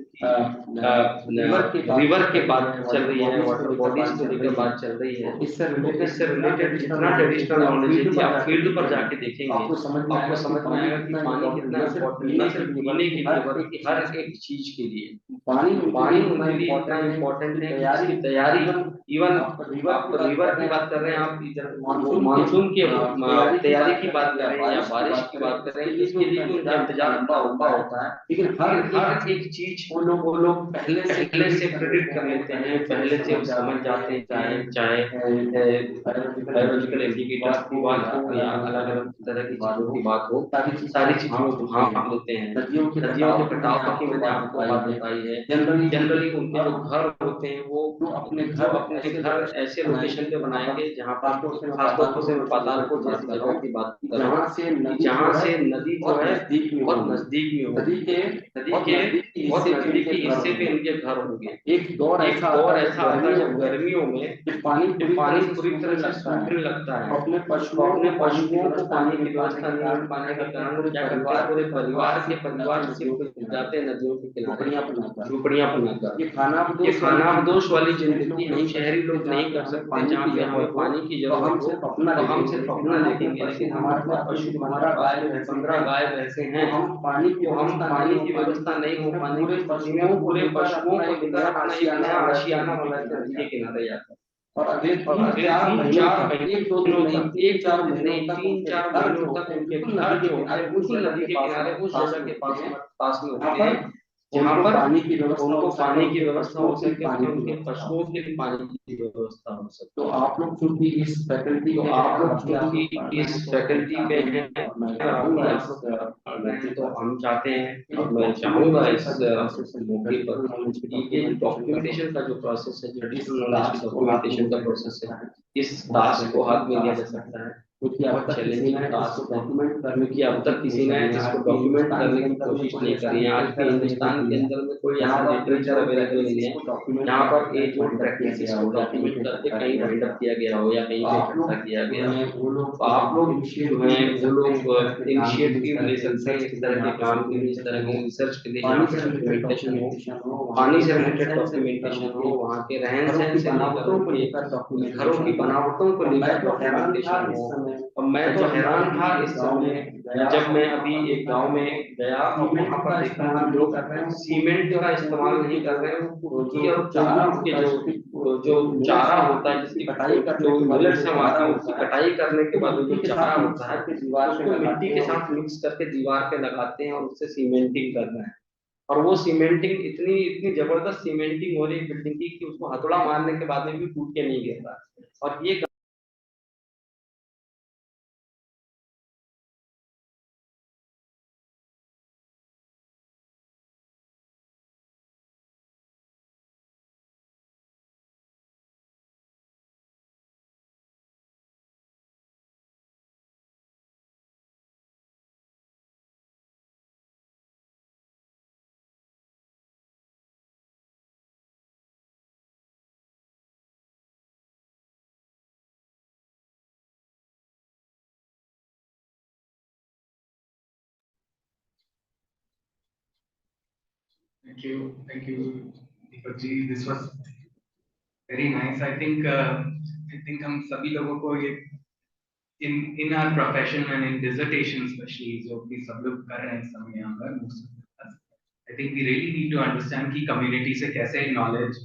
रिवर के बात चल रही है, वाटर बॉडीज को लेकर बात चल रही है, इससे रिलेटेड जितना ट्रेडिशनल नॉलेज है आप फील्ड पर जाके देखेंगे आपको समझ में आएगा कि पानी कितना इम्पोर्टेंट, न सिर्फ पीने के लिए बल्कि हर एक चीज के लिए पानी उनके लिए इतना इम्पोर्टेंट है कि इसकी तैयारी, इवन आप रिवर की बात कर रहे हैं, आप इधर मानसून की तैयारी की बात कर रहे हैं या बारिश की बात कर रहे हैं, इसके लिए भी उनका इंतजार लंबा होता है। लेकिन हर एक चीज वो लोग पहले से प्रेडिक्ट कर लेते हैं, पहले से समझ जाते हैं, चाहे बायोलॉजिकल इंडिकेटर्स की बात हो या अलग अलग तरह की चीजों की बात हो, सारी चीजों को भांप लेते हैं। नदियों के कटाव की मैंने आपको बात बताई है। जनरली उनके जो घर होते हैं वो अपने घर ऐसे लोकेशन पे बनाएंगे जहाँ पर खासतौर से मैं पातालपुर जैसी जगहों की बात कर रहा हूँ, जहाँ से नदी जो है नजदीक में बहुत नजदीक में नदी के बहुत नजदीकी हिस्से पे इनके घर होंगे। एक दौर ऐसा आता है जब गर्मियों में पानी पूरी तरह से सूखने लगता है, अपने पशुओं को पानी की व्यवस्था नहीं मिल पाने के कारण क्या करते हैं, पूरे परिवार से जाते हैं नदियों के किनारे झोपड़ियां बनाकर। ये खानाबदोश वाली जिंदगी हम शहरी लोग नहीं कर सकते, जहाँ पे हमें पानी की जरूरत हो तो हम सिर्फ अपना देखेंगे, लेकिन हमारे पास पशु, हमारा 15 गाय भैंसे हैं, हम पानी की व्यवस्था नहीं हो पाने की स्थिति में पूरे पशुओं को लेकर अपना एक नया आशियाना बनाकर नदी के किनारे जाता है। और अगले 3-4 महीनों एक दो दिनों तक 3-4 महीनों तक उनके घर जो होते हैं बिल्कुल नदी के किनारे उस जगह के पास में होते हैं, जहाँ पर उनको पानी की व्यवस्था हो सके और उनके पशुओं के लिए पानी की व्यवस्था हो सके। तो आप लोग चूंकि इस फैकल्टी पे हैं, तो हम चाहते हैं और मैं चाहूंगा इस मौके पर ये डॉक्यूमेंटेशन का जो प्रोसेस है, ट्रेडिशनल नॉलेज डॉक्यूमेंटेशन का प्रोसेस है, इस टास्क को हाथ में लिया जा सकता है। बहुत चैलेंजिंग टास्क डॉक्यूमेंट करने की अब तक किसी ने इसको डॉक्यूमेंट करने की कोशिश नहीं करी है। आज के हिंदुस्तान के अंदर में कोई ऐसा लिटरेचर अवेलेबल नहीं है जहाँ पर ये जो प्रैक्टिसेस को डॉक्यूमेंट करके कहीं वाइंड अप किया गया हो या कहीं पे इकट्ठा किया गया हो। तो आप लोग जो हैं वो लोग इनिशिएटिव ले सकते हैं इस तरह के काम के लिए, इस तरह के रिसर्च के लिए, जहाँ पे डॉक्यूमेंटेशन हो, पानी से रिलेटेड डॉक्यूमेंटेशन हो, वहाँ के रहन सहन से लेकर घरों की बनावटों को लेकर डॉक्यूमेंटेशन हो। और मैं तो हैरान था इस समय जब मैं अभी एक गांव में गया और वहां पर देखा कि लोग सीमेंट का इस्तेमाल नहीं कर रहे हैं, कुर्की और चावल के जो चारा होता है, जिसकी जो मिलेट से आती है, उसकी कटाई करने के बाद जो चारा होता है उसको मिट्टी के साथ मिक्स करके दीवार पे लगाते हैं और उससे सीमेंटिंग कर रहे हैं। और वो सीमेंटिंग इतनी जबरदस्त सीमेंटिंग हो रही है बिल्डिंग की कि उसको हथौड़ा मारने के बाद में भी टूट के नहीं गिरता। और ये Thank you, Deepak ji. This was very nice. I think हम सभी लोगों को ये in our profession and in dissertation especially जो भी सब लोग कर रहे हैं इस समय यहाँ पर, I think we really need to understand कि community से कैसे knowledge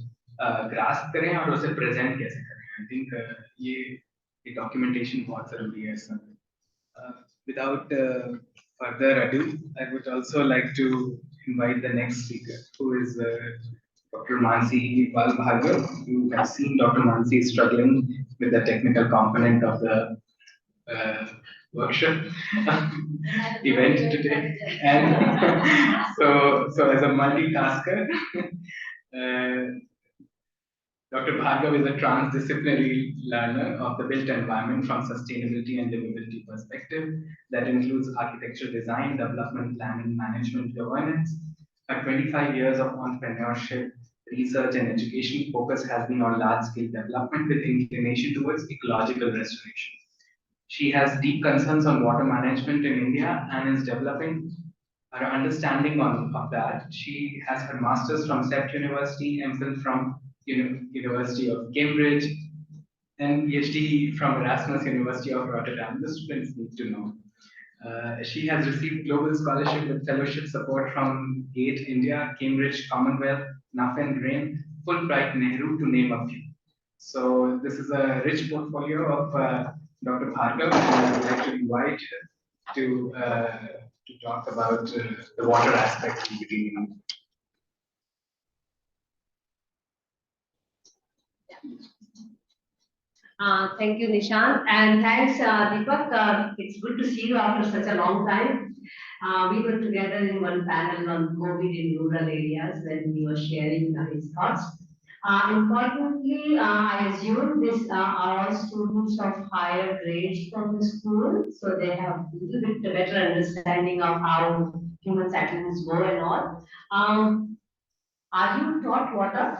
grasp करें और उसे present कैसे करें. I think ये documentation बहुत जरूरी है इसमें. Without further ado, I would also like to invite the next speaker, who is Dr. Mansee Bal Bhargava. You have seen Dr. Mansee struggling with the technical component of the workshop event today, and so as a multitasker. Dr. Bhargava is a transdisciplinary learner of the built environment from sustainability and livability perspective that includes architecture design, development planning, management, governance. Her 25 years of entrepreneurship, research, and education focus has been on large-scale development with inclination towards ecological restoration. She has deep concerns on water management in India and is developing her understanding of that. She has her master's from SEPT University, MPhil from University of Cambridge, and PhD from Erasmus University of Rotterdam. The students need to know. She has received global scholarship with fellowship support from GATE India, Cambridge, Commonwealth, NAFEN, RAIN, Fulbright, Nehru, to name a few. So this is a rich portfolio of Dr. Bhargava, and I would like to invite her to talk about the water aspect in between. Thank you, Nishant, and thanks, Deepak. It's good to see you after such a long time. We were together in one panel on COVID in rural areas when we were sharing his thoughts. Importantly, I assume these are all students of higher grades from the school, so they have a little bit better understanding of how human settlements go and all. Are you taught water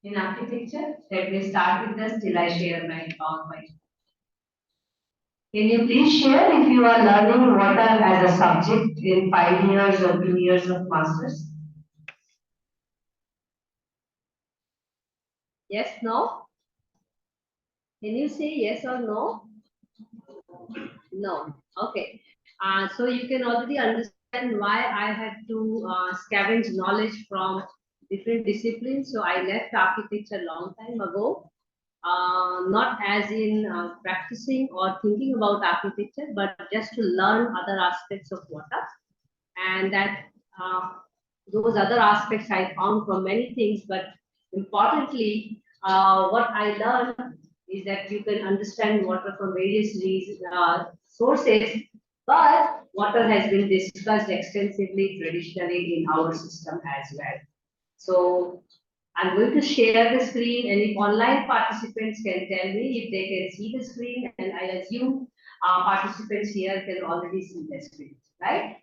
in architecture? Let me start with this till I share my PowerPoint. Can you please share if you are learning water as a subject in 5 years or 2 years of masters? Yes, no? Can you say yes or no? No. Okay. So you can already understand why I had to scavenge knowledge from different disciplines. So I left architecture a long time ago, not as in practicing or thinking about architecture, but just to learn other aspects of water. And that those other aspects I found from many things, but importantly, what I learned is that you can understand water from various sources, but water has been discussed extensively traditionally in our system as well. So I'm going to share the screen, and if online participants can tell me if they can see the screen, and I assume participants here can already see the screen, right?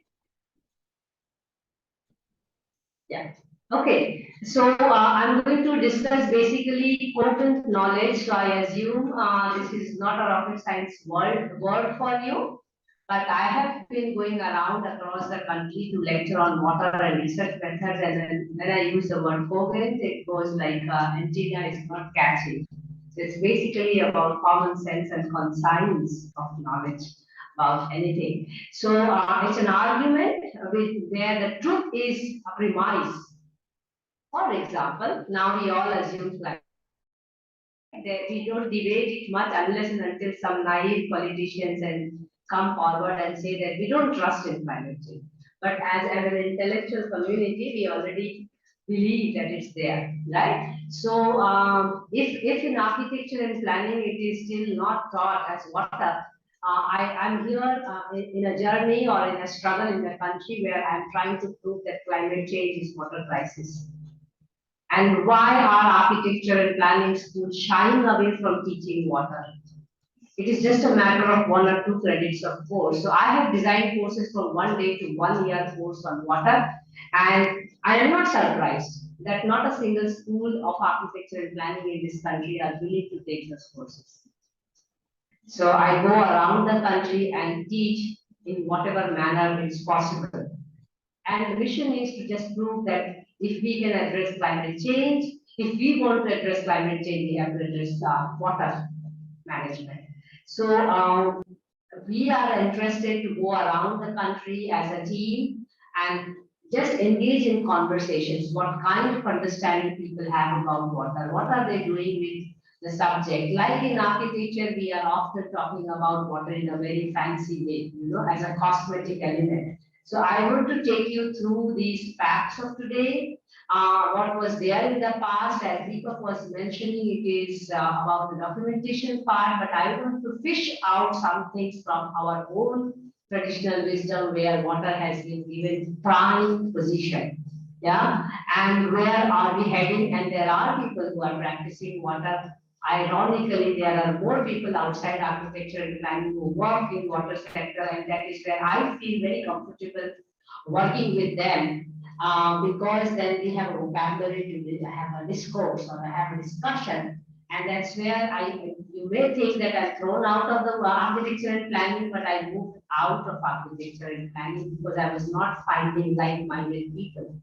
Yeah. Okay. So I'm going to discuss basically potent knowledge. So I assume this is not a rocket science word for you, but I have been going around across the country to lecture on water and research methods. And then when I use the word potent, it goes like antenna is not catching. So it's basically about common sense and conscience of knowledge about anything. So it's an argument where the truth is a premise. For example, now we all assume that we don't debate it much unless and until some naive politicians and come forward and say that we don't trust in climate change. But as an intellectual community, we already believe that it's there, right? So if in architecture and planning it is still not taught as water, I'm here in a journey or in a struggle in the country where I'm trying to prove that climate change is water crisis. And why are architecture and planning schools shying away from teaching water? It is just a matter of 1 or 2 credits of course. So I have designed courses from 1 day to 1 year course on water, and I am not surprised that not a single school of architecture and planning in this country are willing to take those courses. So I go around the country and teach in whatever manner is possible. And the mission is to just prove that if we can address climate change, if we want to address climate change, we have to address water management. So we are interested to go around the country as a team and just engage in conversations. What kind of understanding people have about water? What are they doing with the subject? Like in architecture, we are often talking about water in a very fancy way, as a cosmetic element. So I want to take you through these facts of today. What was there in the past, as Deepak was mentioning, it is about the documentation part, but I want to fish out some things from our own traditional wisdom where water has been given prime position. Yeah, and where are we heading? And there are people who are practicing water. Ironically, there are more people outside architecture and planning who work in water sector, and that is where I feel very comfortable working with them because then we have a vocabulary to have a discourse or have a discussion, and that's where you may think that I'm thrown out of the architecture and planning, but I moved out of architecture and planning because I was not finding like-minded people,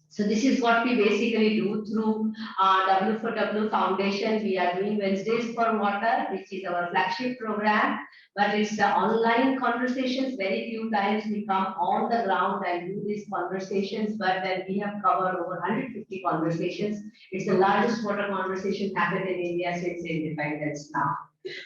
So this is what we basically do through WforW Foundation. We are doing Wednesdays for Water, which is our flagship program, but it's online conversations. Very few times we come on the ground and do these conversations, but then we have covered over 150 conversations. It's the largest water conversation happened in India since independence now.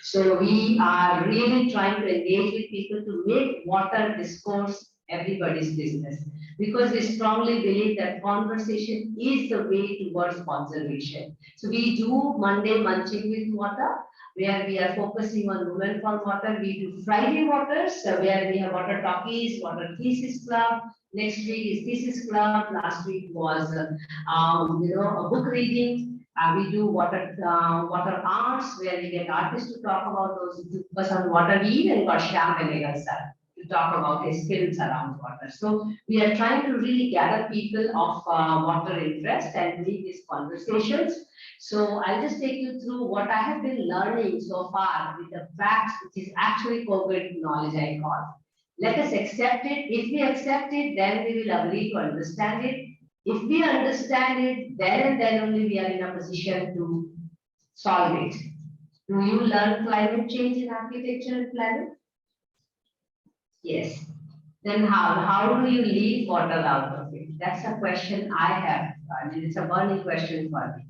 So we are really trying to engage with people to make water discourse everybody's business, because we strongly believe that conversation is the way towards conservation. So we do Monday Munching with Water, where we are focusing on Women for Water. We do Friday Waters, where we have water talkies, water thesis club, Next week is thesis club. Last week was, a book reading. We do water arts, where we get artists to talk about those. Focus on water. We even got Shyam Benegal sir to talk about his skills around water. So we are trying to really gather people of water interest and lead these conversations. So I'll just take you through what I have been learning so far with the facts, which is actually COVID knowledge, I call. Let us accept it. If we accept it, then we will agree to understand it. If we understand it, then and then only we are in a position to solve it. Do you learn climate change in architecture and planning? Yes. Then how do you leave water out of it? That's a question I have. I mean, it's a burning question for me.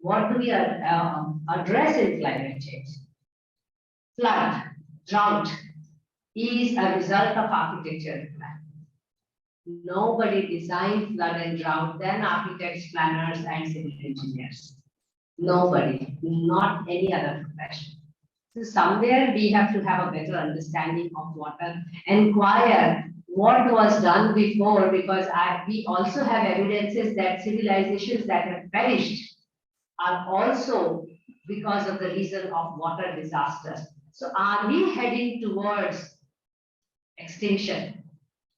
What do we address in climate change? Flood, drought is a result of architecture and planning. Nobody designed flood and drought than architects, planners, and civil engineers. Nobody, not any other profession. So somewhere we have to have a better understanding of water, inquire what was done before, because we also have evidences that civilizations that have perished are also because of the reason of water disasters. So are we heading towards extinction?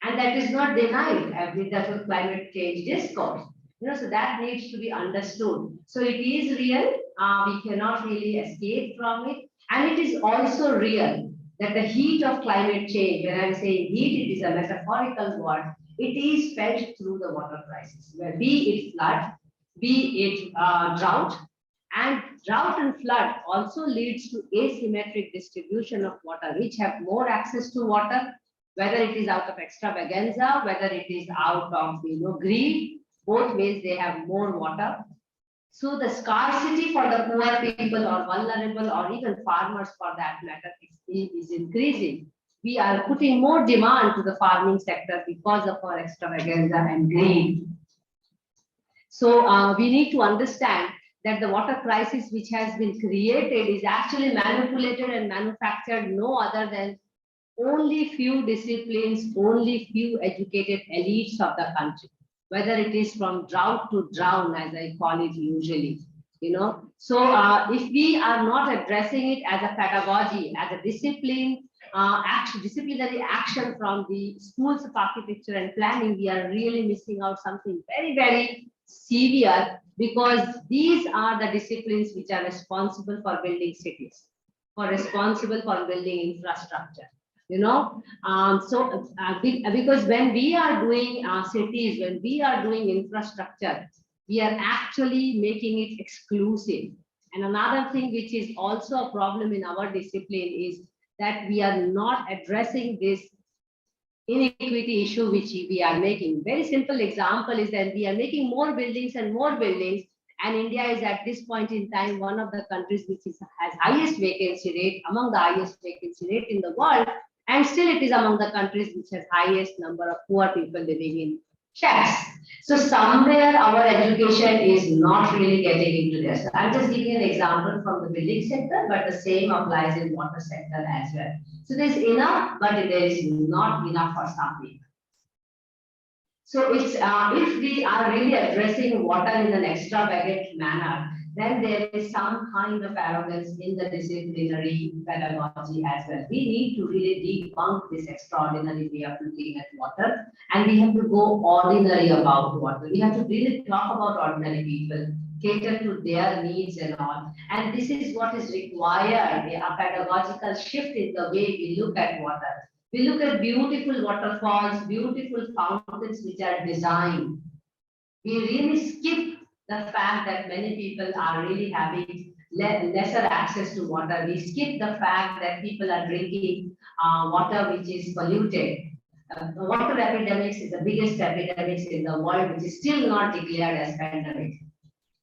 And that is not denied with the climate change discourse. So that needs to be understood. So it is real. We cannot really escape from it. And it is also real that the heat of climate change, when I'm saying heat, it is a metaphorical word. It is felt through the water crisis, where be it flood, be it drought. And drought and flood also leads to asymmetric distribution of water, which have more access to water, whether it is out of extravaganza, whether it is out of greed, both ways they have more water. So the scarcity for the poor people or vulnerable or even farmers for that matter is increasing. We are putting more demand to the farming sector because of our extravaganza and greed. So we need to understand that the water crisis which has been created is actually manipulated and manufactured no other than only few disciplines, only few educated elites of the country, whether it is from drought to drown, as I call it usually, So if we are not addressing it as a pedagogy, as a discipline, disciplinary action from the schools of architecture and planning, we are really missing out something very, very severe, because these are the disciplines which are responsible for building cities, responsible for building infrastructure. Because when we are doing cities, when we are doing infrastructure, we are actually making it exclusive. And another thing which is also a problem in our discipline is that we are not addressing this inequity issue which we are making. Very simple example is that we are making more buildings and more buildings, and India is at this point in time one of the countries which has highest vacancy rate, among the highest vacancy rate in the world. And still it is among the countries which has highest number of poor people living in shacks. So somewhere our education is not really getting into this. I'm just giving an example from the building sector, but the same applies in water sector as well. So there's enough, but there is not enough for some people. So it's if we are really addressing water in an extravagant manner, then there is some kind of arrogance in the disciplinary pedagogy as well. We need to really debunk this extraordinary way of looking at water, and we have to go ordinary about water. We have to really talk about ordinary people, cater to their needs and all. And this is what is required, a pedagogical shift in the way we look at water. We look at beautiful waterfalls, beautiful fountains which are designed. We really skip the fact that many people are really having lesser access to water. We skip the fact that people are drinking water which is polluted. Water epidemics is the biggest epidemics in the world, which is still not declared as pandemic,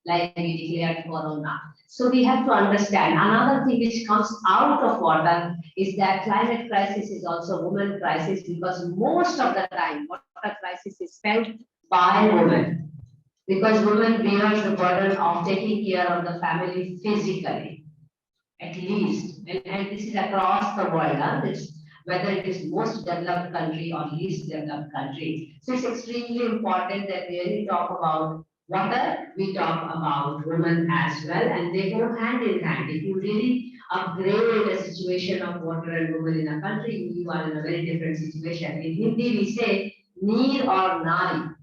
like we declared corona. So we have to understand. Another thing which comes out of water is that climate crisis is also women crisis, because most of the time water crisis is felt by women, because women bears the burden of taking care of the family physically, at least, and this is across the world. whether it is most developed country or least developed country. So it's extremely important that we really talk about water, we talk about women as well, and they go hand in hand. If you really upgrade the situation of water and women in a country, you are in a very different situation. In Hindi, we say need or nari.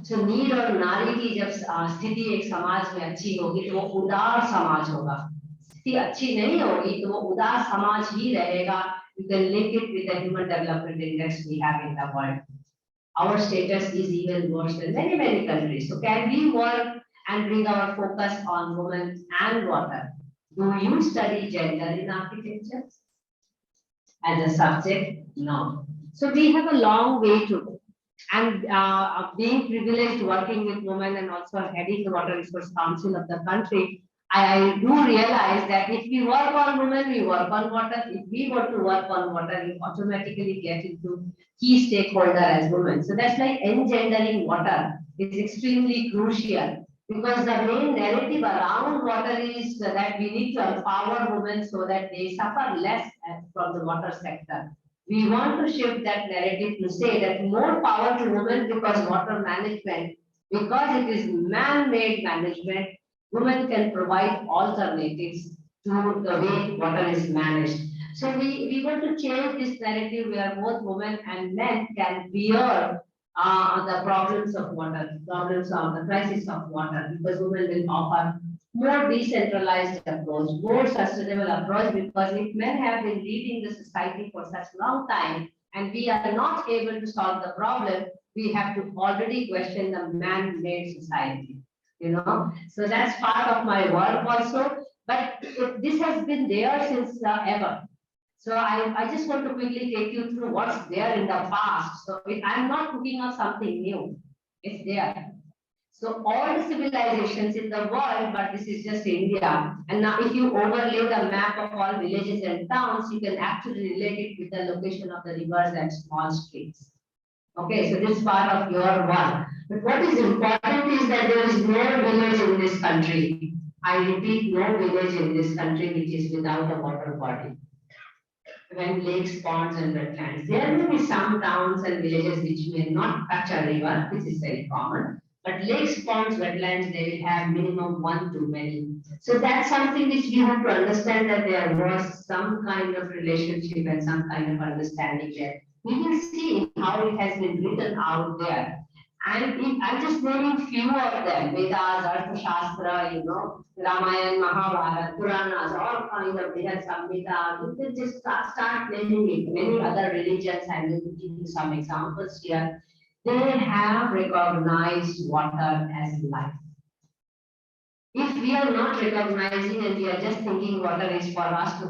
So need और नारी की जब स्थिति एक समाज में अच्छी होगी तो वो उदार समाज होगा. स्थिति अच्छी नहीं होगी तो वो उदार समाज ही रहेगा. You can link it with the human development index we have in the world. Our status is even worse than many countries. So can we work and bring our focus on women and water? Do you study gender in architecture as a subject? No. So we have a long way to go. And being privileged working with women and also heading the Water Resource Council of the country, I do realize that if we work on women, we work on water. If we want to work on water, we automatically get into key stakeholder as women. So that's like engendering water is extremely crucial because the main narrative around water is that we need to empower women so that they suffer less from the water sector. We want to shift that narrative to say that more power to women because water management, because it is man-made management, women can provide alternatives to the way water is managed. So we want to change this narrative where both women and men can bear the problems of water, problems of the crisis of water, because women will offer more decentralized approach, more sustainable approach, because if men have been leading the society for such a long time and we are not able to solve the problem, we have to already question the man-made society. So that's part of my work also, but this has been there since ever. So I just want to quickly take you through what's there in the past. So I'm not cooking up something new, it's there. So all the civilizations in the world, but this is just India. And now if you overlay the map of all villages and towns, you can actually relate it with the location of the rivers and small streams. Okay, so this is part of your work. But what is important is that there is no village in this country. I repeat, no village in this country which is without a water body. When lakes, ponds, and wetlands. There may be some towns and villages which may not touch a river, this is very common. But lakes, ponds, wetlands, they will have minimum one to many. So that's something which we have to understand, that there was some kind of relationship and some kind of understanding there. We will see how it has been written out there. And I'm just naming few of them: Vedas, Arthashastra, Ramayana, Mahabharata, Puranas, all kinds of Vedas, Samhita. You can just start naming it. Many other religions, I will give you some examples here. They have recognized water as life. If we are not recognizing and we are just thinking water is for us to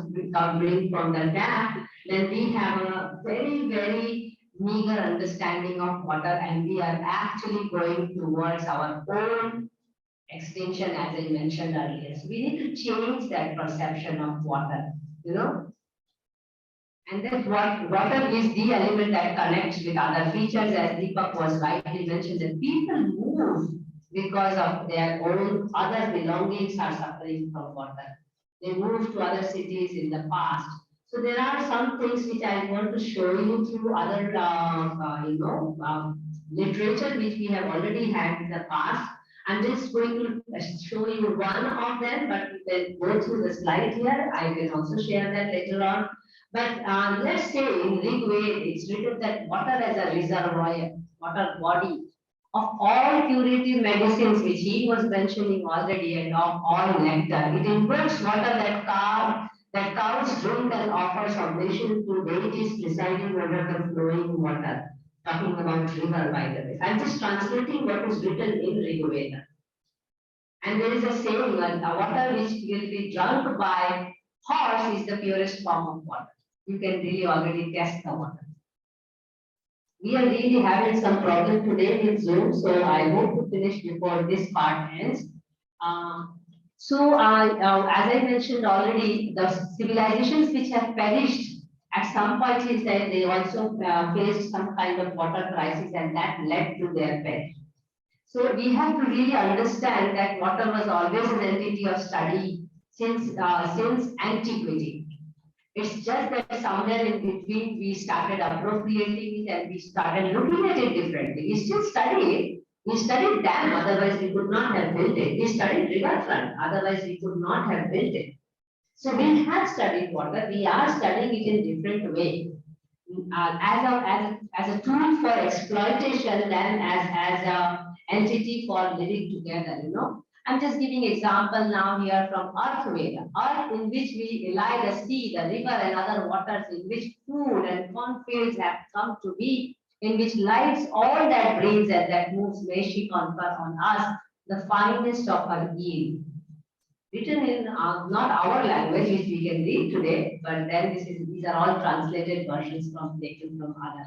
bring from the tap, then we have a very, very meager understanding of water, and we are actually going towards our own extinction, as I mentioned earlier. So we need to change that perception of water, And then water is the element that connects with other features, as Deepak was rightly mentioned, that people move because of their own other belongings are suffering from water. They move to other cities in the past. So there are some things which I want to show you through other, literature which we have already had in the past. I'm just going to show you one of them, but you can go through the slide here. I can also share that later on. But let's say in Rigveda, it's written that water as a reservoir, water body of all curative medicines, which he was mentioning already, and of all nectar. It invokes water that cows drink and offers oblation to deities presiding over the flowing water. Talking about river, by the way. I'm just translating what is written in Rigveda. And there is a saying that water which will be drunk by horse is the purest form of water. You can really already test the water. We are really having some problem today with Zoom, so I hope to finish before this part ends. As I mentioned already, the civilizations which have perished at some point in time, they also faced some kind of water crisis, and that led to their perish. So we have to really understand that water was always an entity of study since antiquity. It's just that somewhere in between we started appropriating it and we started looking at it differently. We still study it. We studied dam, otherwise we could not have built it. We studied riverfront, otherwise we could not have built it. So we have studied water. We are studying it in different way. As a tool for exploitation than as a entity for living together, you know. I'm just giving example now here from Earth Veda, Earth in which we lie the sea, the river and other waters, in which food and cornfields have come to be, in which lives all that breathes and that moves, may she confer on us the finest of her yield. Written in not our language, which we can read today, but then these are all translated versions taken from other.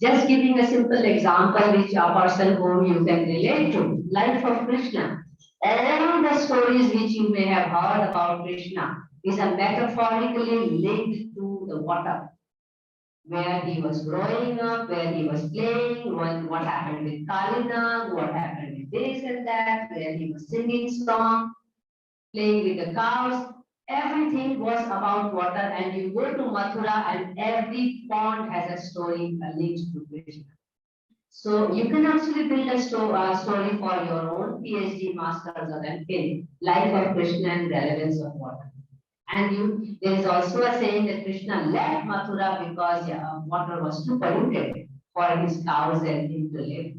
Just giving a simple example, which a person whom you can relate to, life of Krishna. All the stories which you may have heard about Krishna is a metaphorically linked to the water, where he was growing up, where he was playing, what happened with Kalina, what happened with this and that, where he was singing song, playing with the cows. Everything was about water, and you go to Mathura and every pond has a story linked to Krishna. So you can actually build a story for your own PhD, masters or MPhil, life of Krishna and relevance of water. And there is also a saying that Krishna left Mathura because water was too polluted for his cows and him to live.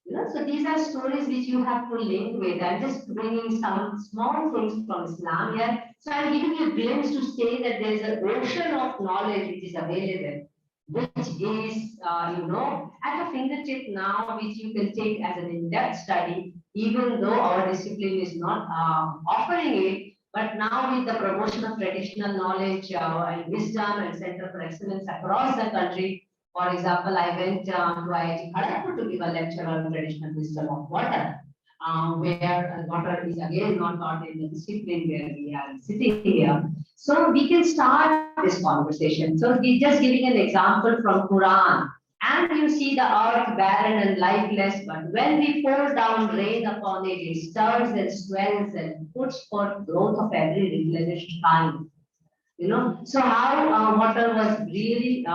You know, so these are stories which you have to link with. I'm just bringing some small things from Islam here. So I'm giving you a glimpse to say that there is an ocean of knowledge which is available, which is, at a fingertip now, which you can take as an in-depth study, even though our discipline is not offering it. But now with the promotion of traditional knowledge and wisdom and Center for Excellence across the country, for example, I went to IIT Kharagpur to give a lecture on traditional wisdom of water, where water is again not taught in the discipline where we are sitting here. So we can start this conversation. So we just giving an example from Quran. And you see the earth barren and lifeless, but when we pour down rain upon it, it stirs and swells and puts forth growth of every replenished kind. You know, so how water was really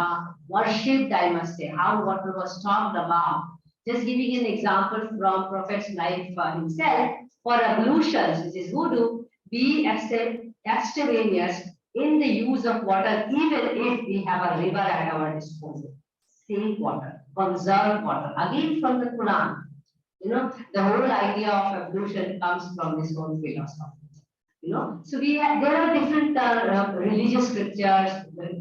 worshipped, I must say, how water was talked about. Just giving an example from Prophet's life himself, for ablutions, which is wudu, be abstemious in the use of water, even if we have a river at our disposal. Save water, conserve water, again from the Quran. You know, the whole idea of ablution comes from this whole philosophy. You know, so there are different religious scriptures,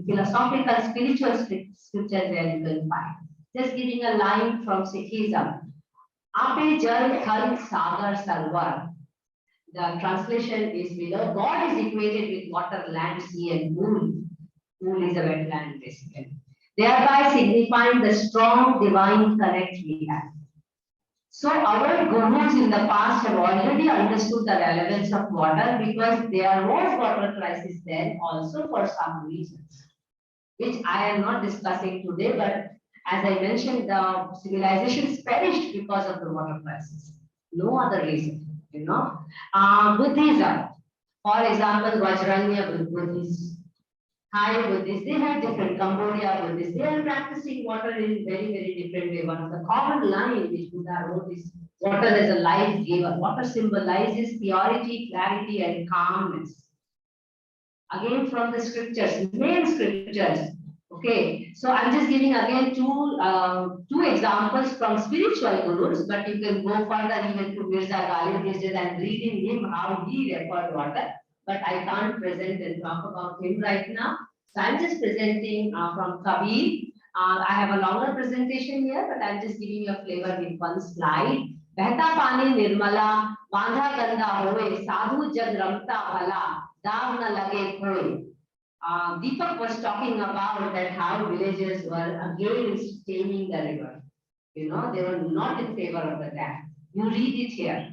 philosophical, spiritual scriptures where you can find. Just giving a line from Sikhism, Ape Jal Thal Sagar Sarwar. The translation is below. God is equated with water, land, sea, and moon. Moon is a wetland, basically. Thereby signifying the strong divine connect we have. So our gurus in the past have already understood the relevance of water because there was water crisis then also for some reasons, which I am not discussing today, but as I mentioned, the civilizations perished because of the water crisis. No other reason, you know. Buddhism, for example, Vajranya Buddhists, Thai Buddhists, they have different, Cambodia Buddhists, they are practicing water in very, very different way. One of the common lines which Buddha wrote is water as a life giver. Water symbolizes purity, clarity, and calmness. Again, from the scriptures, main scriptures. Okay, so I'm just giving again two examples from spiritual gurus, but you can go further even to Mirza Ghalib and reading him how he referred water. But I can't present and talk about him right now. So I'm just presenting from Kabir. I have a longer presentation here, but I'm just giving you a flavor with one slide. Behta pani nirmala, bandha ganda hoye, sadhu jag ramta bhala, daag na lage koi. Deepak was talking about that how villagers were against taming the river. You know, they were not in favor of the dam. You read it here.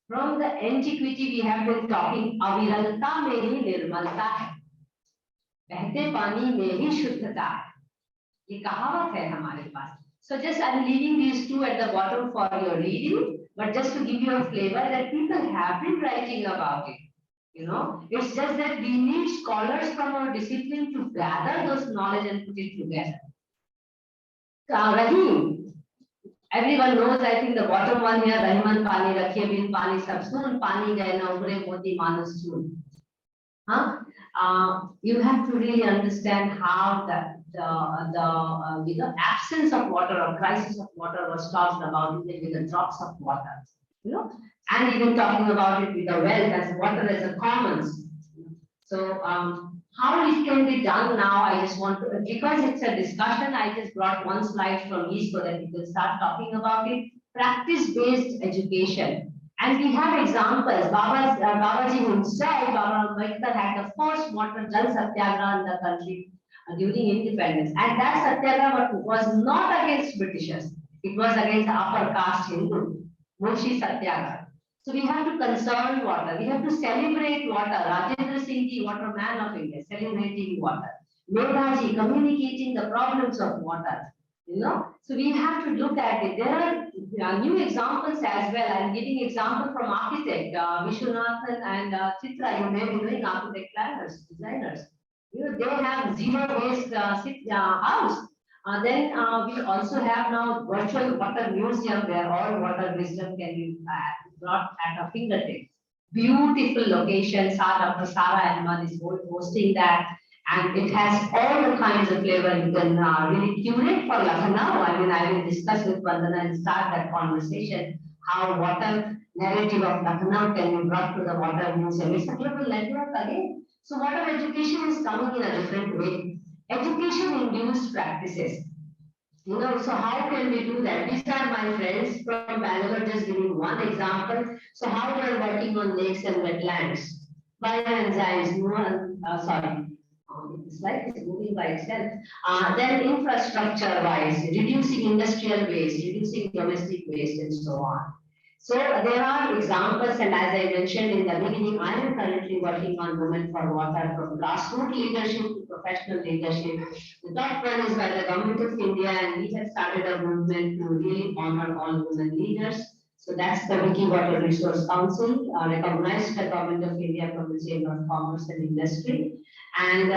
From the antiquity, we have been talking, aviralta mein hi nirmalta hai, behte pani mein hi shuddhata hai. Ye kahavat hai hamare paas. So just I'm leaving these two at the bottom for your reading, but just to give you a flavor that people have been writing about it. It's just that we need scholars from our discipline to gather those knowledge and put it together. Rahim, everyone knows, I think the bottom one here, Rahiman Pani, Rakhiye Bin Pani, Sab Soon Pani Gaye Na Ugre Moti Manus Soon. You have to really understand how the absence of water or crisis of water was talked about with the drops of water, and even talking about it with the wealth as water as a commons. So how it can be done now, I just want to, because it's a discussion, I just brought one slide from me so that we can start talking about it. Practice-based education. And we have examples. Babaji himself, Baba Ambedkar, had the first water jal satyagraha in the country during independence. And that satyagraha was not against Britishers. It was against upper caste Hindu. Moshi satyagraha. So we have to conserve water. We have to celebrate water. Rajendra Singh Ji, water man of India, celebrating water. Medhaji, communicating the problems of water. So we have to look at it. There are new examples as well. I'm giving example from architect Vishwanathan and Chitra. You may be doing architect planners, designers. They have zero waste house. Then we also have now virtual water museum where all water wisdom can be brought at a fingertip. Beautiful location. Dr. Sara Ahmad is hosting that. And it has all the kinds of flavor you can really curate for Lucknow. I mean, I will discuss with Vandana and start that conversation, how water narrative of Lucknow can be brought to the water museum. It's a global network again. So water education is coming in a different way. Education-induced practices. So how can we do that? These are my friends from Bangalore, just giving one example. So how they are working on lakes and wetlands. Bioenzymes, the slide is moving by itself. Then infrastructure-wise, reducing industrial waste, reducing domestic waste, and so on. So there are examples, and as I mentioned in the beginning, I am currently working on Women for Water, from grassroots leadership to professional leadership. The top one is by the Government of India, and we have started a movement to really honor all women leaders. So that's the Wiki Water Resource Council, recognized by the Government of India from the Chamber of Commerce and Industry. And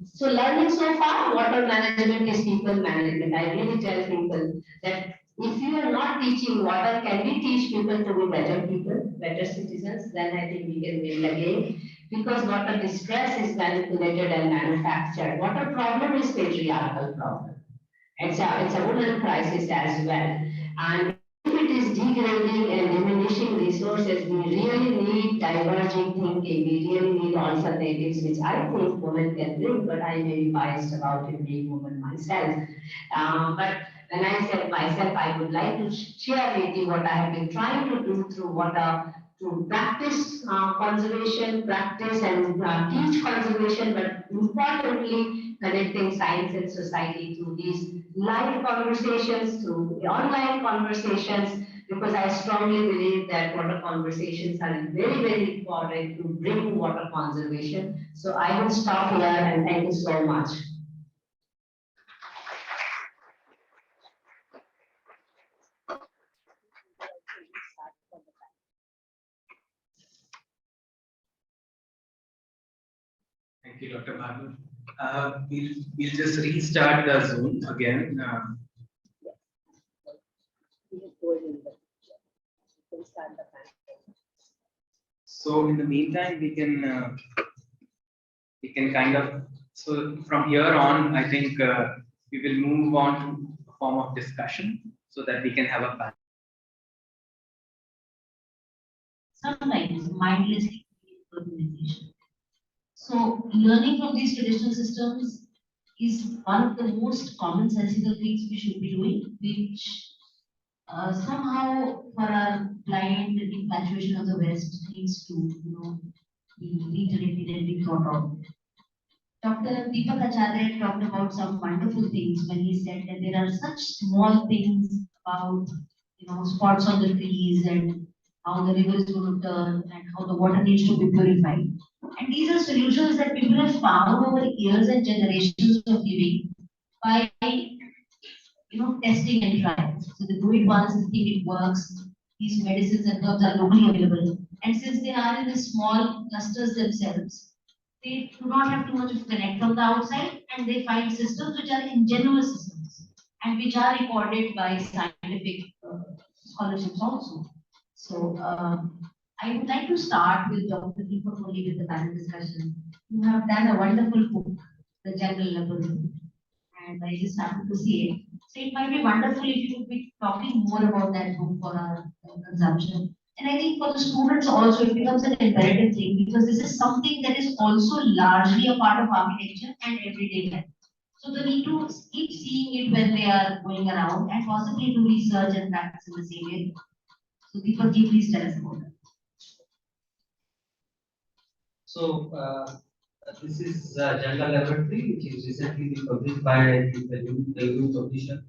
so learning so far, water management is people management. I really tell people that if you are not teaching water, can we teach people to be better people, better citizens? Then I think we can win the game. Because water distress is manipulated and manufactured. Water problem is patriarchal problem. It's a woman crisis as well. And if it is degrading and diminishing resources, we really need diverging thinking. We really need alternatives, which I think women can bring, but I may be biased about it being woman myself. But when I said myself, I would like to share with you what I have been trying to do through water, to practice conservation, practice and teach conservation, but importantly, connecting science and society through these live conversations, through the online conversations, because I strongly believe that water conversations are very, very important to bring water conservation. So I will stop here and thank you so much. Thank you, Dr. Bhargava. We'll just restart the Zoom again. So in the meantime, we can kind of, so from here on, I think we will move on to a form of discussion so that we can have a panel. Sometimes mindlessly organization. So learning from these traditional systems is one of the most commonsensical things we should be doing, which somehow for our blind infatuation of the West needs to, be reiterated and be thought of. Dr. Deepak Acharya talked about some wonderful things when he said that there are such small things about, spots on the trees and how the river is going to turn and how the water needs to be purified. And these are solutions that people have found over years and generations of living by, testing and trying. So they do it once, they think it works. These medicines and herbs are locally available. And since they are are in the small clusters themselves, they do not have too much of connect from the outside, and they find systems which are ingenuous systems and which are recorded by scientific scholarships also. So I would like to start with Dr. Deepak Acharya with the panel discussion. You have done a wonderful book, The General Level, and I just happened to see it. So it might be wonderful if you would be talking more about that book for our consumption. And I think for the students also, it becomes an imperative thing because this is something that is also largely a part of architecture and everyday life. So they need to keep seeing it when they are going around and possibly do research and practice in the same area. So Deepak, please tell us about it. So this is General Laboratory, which is recently been published by the new publisher.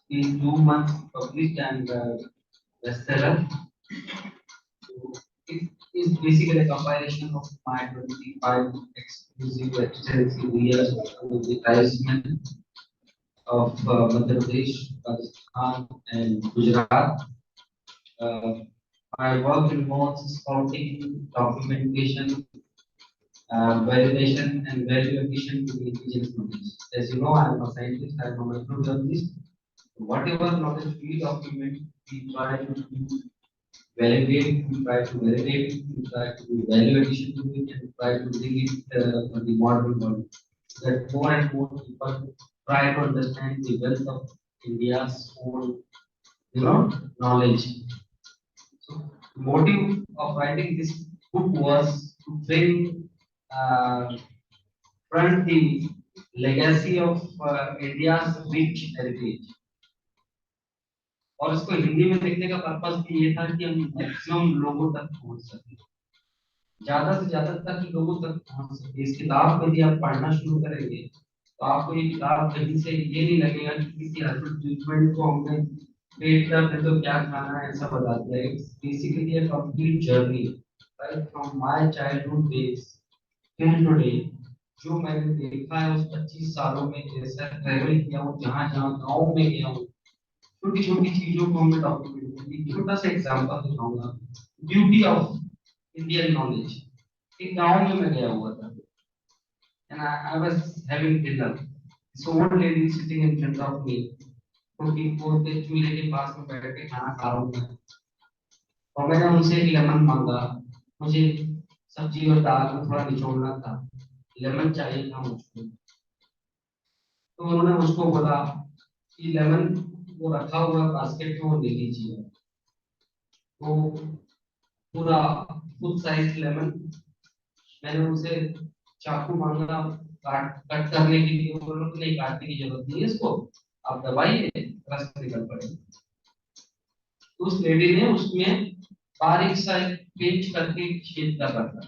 In 2 months published and bestseller. So it is basically a compilation of my 25 exclusive extensive years of the tribesmen of Madhya Pradesh, Rajasthan, and Gujarat. My work involves scouting, documentation, validation, and value addition to the indigenous knowledge. As you know, I am a scientist, I am a microbiologist. Whatever knowledge we document, we try to validate, we try to validate it, we try to do value addition to it, and try to bring it for the modern world. So that more and more people try to understand the wealth of India's own, knowledge. So the motive of writing this book was to bring front the legacy of India's rich heritage. और इसको हिंदी में लिखने का purpose भी ये था कि हम मैक्सिमम लोगों तक पहुंच सके, ज्यादा से ज्यादा तक लोगों तक पहुंच सके। इस किताब को यदि आप पढ़ना शुरू करेंगे तो आपको ये किताब कहीं से ये नहीं लगेगा कि किसी हर्बल ट्रीटमेंट को हमने पेट दर्द है तो क्या खाना है ऐसा बता दिया। It's basically a complete journey right from my childhood days till today. जो मैंने देखा है उस 25 सालों में जैसा ट्रैवल किया हूँ, जहाँ जहाँ गाँव में गया हूँ, छोटी छोटी चीजों को हमने डॉक्यूमेंट किया। छोटा सा एग्जांपल दिखाऊंगा, ब्यूटी ऑफ इंडियन नॉलेज। एक गांव में मैं गया हुआ था and I was having dinner, this old lady sitting in front of me, क्योंकि वो के चूल्हे के पास में बैठ के खाना खा रहा हूँ और मैंने उनसे एक लेमन मांगा। मुझे सब्जी और दाल में थोड़ा निचोड़ना था, लेमन चाहिए था मुझको। तो उन्होंने मुझको बोला कि लेमन वो रखा हुआ बास्केट में वो ले लीजिए। तो पूरा फुल साइज लेमन मैंने उनसे चाकू मांगा कट करने के लिए, वो लोग नहीं काटने की जरूरत नहीं है, इसको आप दबाइए रस निकल पड़ेगा। तो उस लेडी ने उसमें बारीक सा पेंच करके छेद कर रखा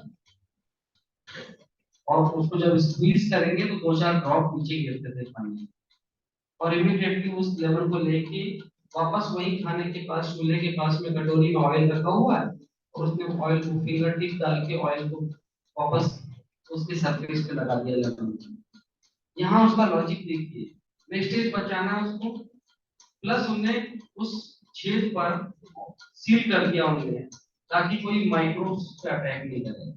और उसको जब स्क्वीज करेंगे तो 2-4 ड्रॉप नीचे गिरते थे पानी, और इमीडिएटली उस लेमन को लेके वापस वही खाने के पास चूल्हे के पास में कटोरी में ऑयल रखा हुआ है और उसने ऑयल को फिंगर टिप डाल के ऑयल को वापस उसके सरफेस पे लगा दिया लेमन। यहाँ उसका लॉजिक देखिए, वेस्टेज बचाना उसको, प्लस उन्होंने उस छेद पर सील कर दिया उन्होंने ताकि कोई माइक्रोब्स पे अटैक नहीं करे।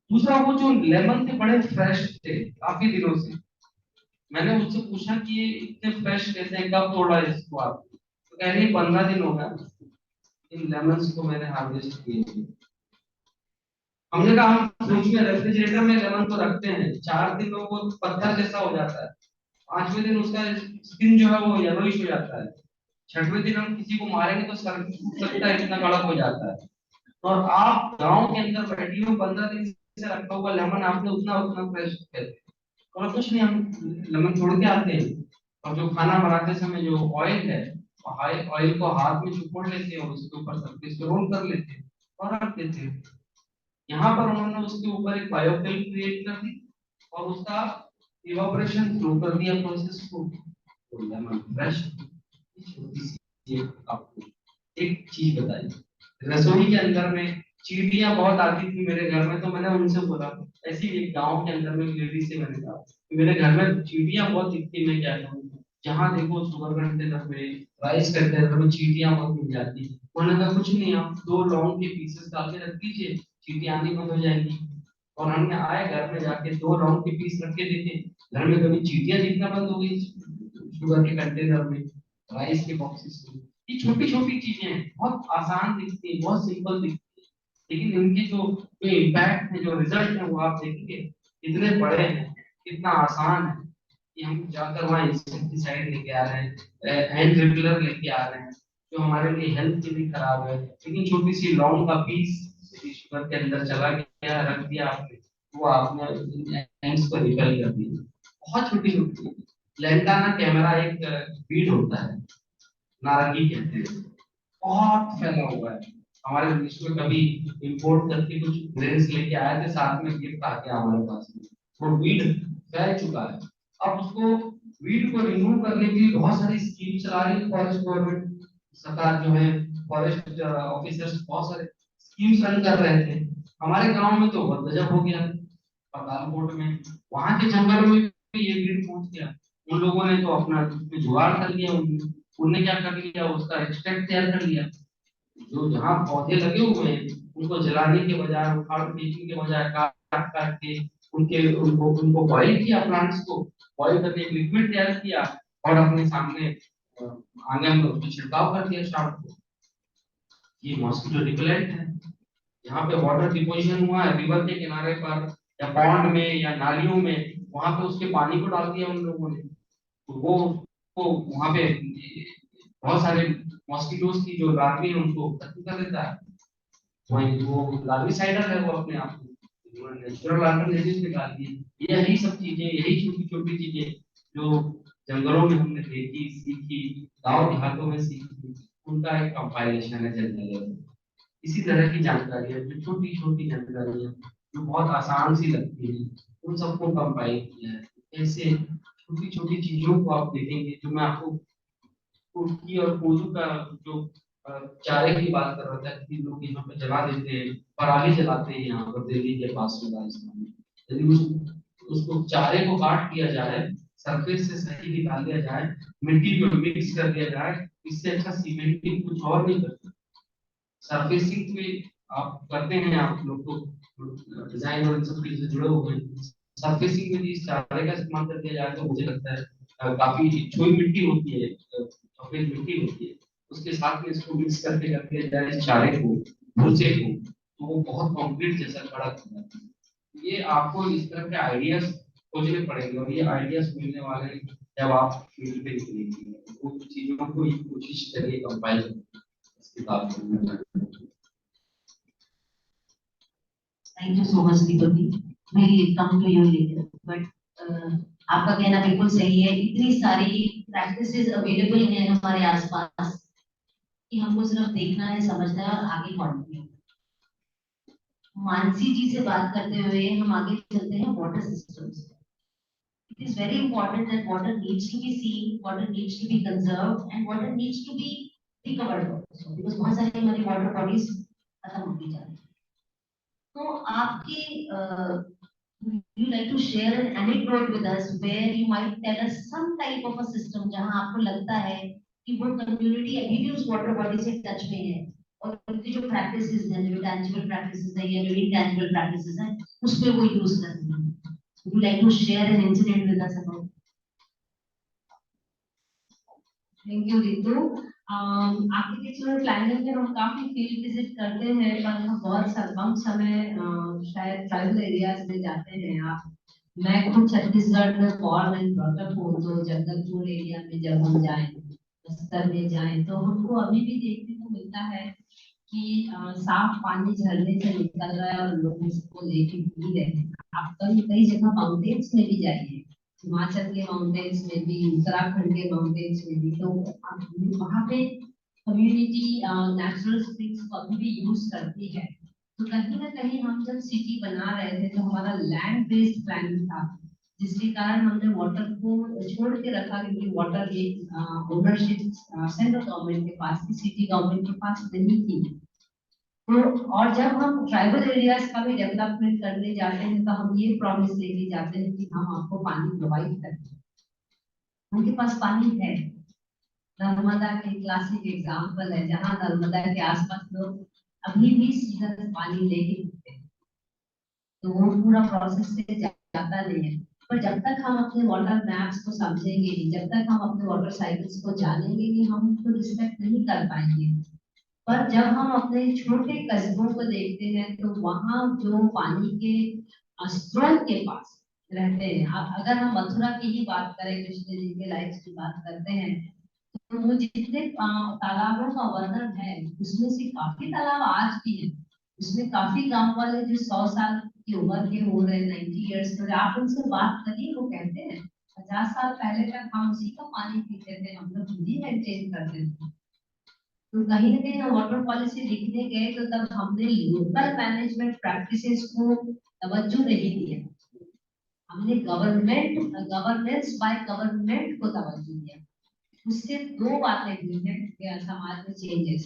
दूसरा, वो जो लेमन थे बड़े फ्रेश थे काफी दिनों से। मैंने मुझसे पूछा कि ये इतने फ्रेश कैसे हैं, कब तोड़ा इसको आप? तो कह रही 15 दिन हो गया इन लेमन्स को मैंने हार्वेस्ट किए। हमने कहा हम फ्रिज में रेफ्रिजरेटर में लेमन तो रखते हैं, 4 दिन में वो पत्थर जैसा हो जाता है, 5वें दिन उसका स्किन जो है वो येलोइश हो जाता है, 6वें दिन हम किसी को मारेंगे तो सर फूट सकता है, इतना कड़क हो जाता है। और आप गांव के अंदर बैठी हो 15 दिन से रखा हुआ लेमन आपने उतना फ्रेश कर, और कुछ नहीं, हम लेमन तोड़ के आते हैं और जो खाना बनाते समय जो ऑयल है ऑयल को हाथ में चुपोड़ लेते हैं और उसके ऊपर सरफेस पे रोल कर लेते हैं और रख देते हैं। यहाँ पर उन्होंने उसके ऊपर एक बायोफिल्म क्रिएट कर दी और उसका इवापोरेशन थ्रू कर दिया प्रोसेस को, तो लेमन फ्रेश। छोटी सी आपको एक चीज बताई, रसोई के अंदर में चींटियां बहुत आती थी मेरे घर में, तो मैंने उनसे बोला, ऐसी एक गांव के अंदर में लेडी से मैंने कहा मेरे घर में चींटियां बहुत दिखती, मैं क्या करूं, जहां देखो शुगर कंटेनर में राइस कंटेनर में चींटियां बहुत मिल जाती है। उन्होंने कहा कुछ नहीं, आप 2 लौंग के पीसेस डाल के रख दीजिए, चींटियां आनी बंद हो जाएंगी। और हमने आए घर में जाके 2 लौंग के पीस रख के देखे, घर में कभी चींटियां दिखना बंद हो गई शुगर के कंटेनर में, राइस के बॉक्सेस में। ये छोटी छोटी चीजें हैं, बहुत आसान दिखती है, बहुत सिंपल दिखती है, लेकिन इनके जो इम्पैक्ट है, जो रिजल्ट है, वो आप देखेंगे इतने बड़े हैं, इतना आसान है कि हम जाकर वहाँ इंसेक्टिसाइड लेके आ रहे हैं, हैंड रिपेलर लेके आ रहे हैं, जो हमारे लिए हेल्थ के लिए खराब है। लेकिन छोटी सी लौंग का पीस शुगर के अंदर चला गया, रख दिया आपने, वो आपने हैंड्स को रिपेल कर दिया। बहुत छोटी छोटी। लेंटाना कैमरा एक बीड होता है, नारंगी कहते हैं, बहुत फैला हुआ है। हमारे देश में कभी इंपोर्ट करके कुछ ग्रेन्स लेके आए थे, साथ में गिफ्ट आके हमारे पास में, वो वीड फैल चुका है। अब उसको वीड को रिमूव करने के लिए बहुत सारी स्कीम चला रही है फॉरेस्ट गवर्नमेंट, सरकार जो है, फॉरेस्ट ऑफिसर्स बहुत सारे स्कीम्स रन कर रहे थे। हमारे गांव में तो बहुत गजब हो गया, पठानकोट में, वहां के जंगलों में भी ये वीड पहुंच गया। उन लोगों ने तो अपना जुगाड़ कर लिया, उनने क्या कर लिया, उसका एक्सट्रैक्ट तैयार कर लिया। जो जहाँ पौधे लगे हुए हैं उनको जलाने के बजाय, उखाड़ फेंकने के बजाय, काट काट के उनको उनको बॉइल किया, प्लांट्स को बॉइल करके एक लिक्विड तैयार किया, और अपने सामने आंगन में उसको छिड़काव कर दिया शाम को। ये मॉस्किटो रिपेलेंट है। यहाँ पे वाटर डिपोजिशन हुआ है रिवर के किनारे पर, या पॉन्ड में, या नालियों में, वहां पे उसके पानी को डाल दिया उन लोगों ने, तो वो वहां पे बहुत सारे मॉस्किटोज की जो लार्वी है उनको खत्म कर देता है। वही वो लार्विसाइडर है वो अपने आप में, नेचुरल अल्टरनेटिव निकाल दिए। यही सब चीजें, यही छोटी छोटी चीजें जो जंगलों में हमने देखी, सीखी, गांव देहातों में सीखी, उनका एक कंपाइलेशन है जनरल। इसी तरह की जानकारी है, जो छोटी छोटी जानकारी है, जो बहुत आसान सी लगती है, उन सबको कंपाइल किया है। ऐसे छोटी छोटी चीजों को आप देखेंगे, जो मैं आपको कुर्की और कोदू का जो चारे की बात कर रहा था कि लोग यहाँ पे जला देते हैं, पराली जलाते हैं यहाँ पर दिल्ली के पास में, राजस्थान में। यदि उसको चारे को काट दिया जाए, सरफेस से सही निकाल दिया जाए, मिट्टी में मिक्स कर दिया जाए, इससे अच्छा सीमेंटिंग कुछ और नहीं करते। सरफेसिंग पे आप करते हैं, आप लोग तो डिजाइन और इन सब चीजों से जुड़े हुए हैं। सरफेसिंग में इस चारे का इस्तेमाल कर दिया जाए तो मुझे लगता है काफी छोई मिट्टी होती है, सफेद मिट्टी होती है, उसके साथ में इसको मिक्स करके कर दिया जाए इस चारे को, भूसे को, तो वो बहुत कंक्रीट जैसा खड़ा हो जाता है। ये आपको इस तरह के आइडियाज खोजने पड़ेंगे, और ये आइडियाज मिलने वाले हैं जब आप फील्ड पे निकलेंगे, वो चीजों को कोशिश करिए कंपाइल करने इस किताब में। Thank you so much Deepak ji. मेरी come to you letter, but आपका कहना बिल्कुल सही है। इतनी सारी प्रैक्टिसेस अवेलेबल हैं हमारे आसपास कि हमको सिर्फ देखना है, समझना है और आगे बढ़ना है। मानसी जी से बात करते हुए हम आगे चलते हैं water systems. It is very important that water needs to be seen, water needs to be conserved, and water needs to be recovered also, because बहुत सारी हमारी water bodies खत्म होती जा रही हैं। तो आपके you like to share an anecdote with us where you might tell us some type of a system जहां आपको लगता है कि वो community अभी भी उस water body से touch में है, और उनकी जो practices हैं, जो tangible practices हैं या जो intangible practices हैं, उस पे वो use कर रही हैं। Would you like to share an incident with us about? Thank you Ritu. Architectural planning में हम काफी फील्ड विजिट करते हैं, पर हम बहुत कम समय शायद ट्राइबल एरियाज में जाते हैं। आप, मैं खुद छत्तीसगढ़ में बॉर्न एंड ब्रॉट अप हूँ, तो जगदलपुर एरिया में जब हम जाएं, बस्तर में जाएं, तो हमको अभी भी देखने को मिलता है कि साफ पानी झरने से निकल रहा है और लोग इसको लेके पी रहे हैं। आप कई जगह माउंटेन्स में भी जाइए, हिमाचल के माउंटेन्स में भी, उत्तराखंड के माउंटेन्स में भी, तो वहाँ पे कम्युनिटी नेचुरल स्प्रिंग्स को अभी भी यूज करती है। तो कहीं ना कहीं हम जब सिटी बना रहे थे तो हमारा लैंड बेस्ड प्लानिंग था, जिसके कारण हमने वाटर को छोड़ के रखा, क्योंकि वाटर एक ओनरशिप सेंट्रल गवर्नमेंट के पास थी, सिटी गवर्नमेंट के पास नहीं थी। तो और जब हम ट्राइबल एरियाज का भी डेवलपमेंट करने जाते हैं तो हम ये प्रॉमिस लेके जाते हैं कि हम आपको पानी प्रोवाइड करेंगे। उनके पास पानी है, नर्मदा के क्लासिक एग्जाम्पल है, जहाँ नर्मदा के आसपास लोग अभी भी सीधा पानी लेके पीते हैं, तो वो पूरा प्रोसेस से जाता नहीं है। पर जब तक हम अपने वाटर मैप्स को समझेंगे नहीं, जब तक हम अपने वाटर साइकिल्स को जानेंगे नहीं, हम उनको रिस्पेक्ट नहीं कर पाएंगे। पर जब हम अपने छोटे कस्बों को देखते हैं, तो वहाँ जो पानी के स्रोत के पास रहते हैं, अगर हम मथुरा की ही बात करें, कृष्ण जी के लाइफ की बात करते हैं, तो वो जितने तालाबों का वर्णन है, उसमें से काफी तालाब आज भी है। उसमें काफी गांव वाले जो 100 साल की उम्र के हो रहे हैं, 90 ईयर्स के, आप उनसे बात करिए, वो कहते हैं 50 साल पहले तक हम उसी का पानी पीते थे, हम लोग खुद ही मेंटेन करते थे। तो कहीं ना कहीं हम वाटर पॉलिसी लिखने गए, तो तब हमने लोकल मैनेजमेंट प्रैक्टिसेस को तवज्जो नहीं दिया, हमने गवर्नेंस बाय गवर्नमेंट को तवज्जो दिया। उससे दो बातें हुई हैं कि समाज में चेंजेस,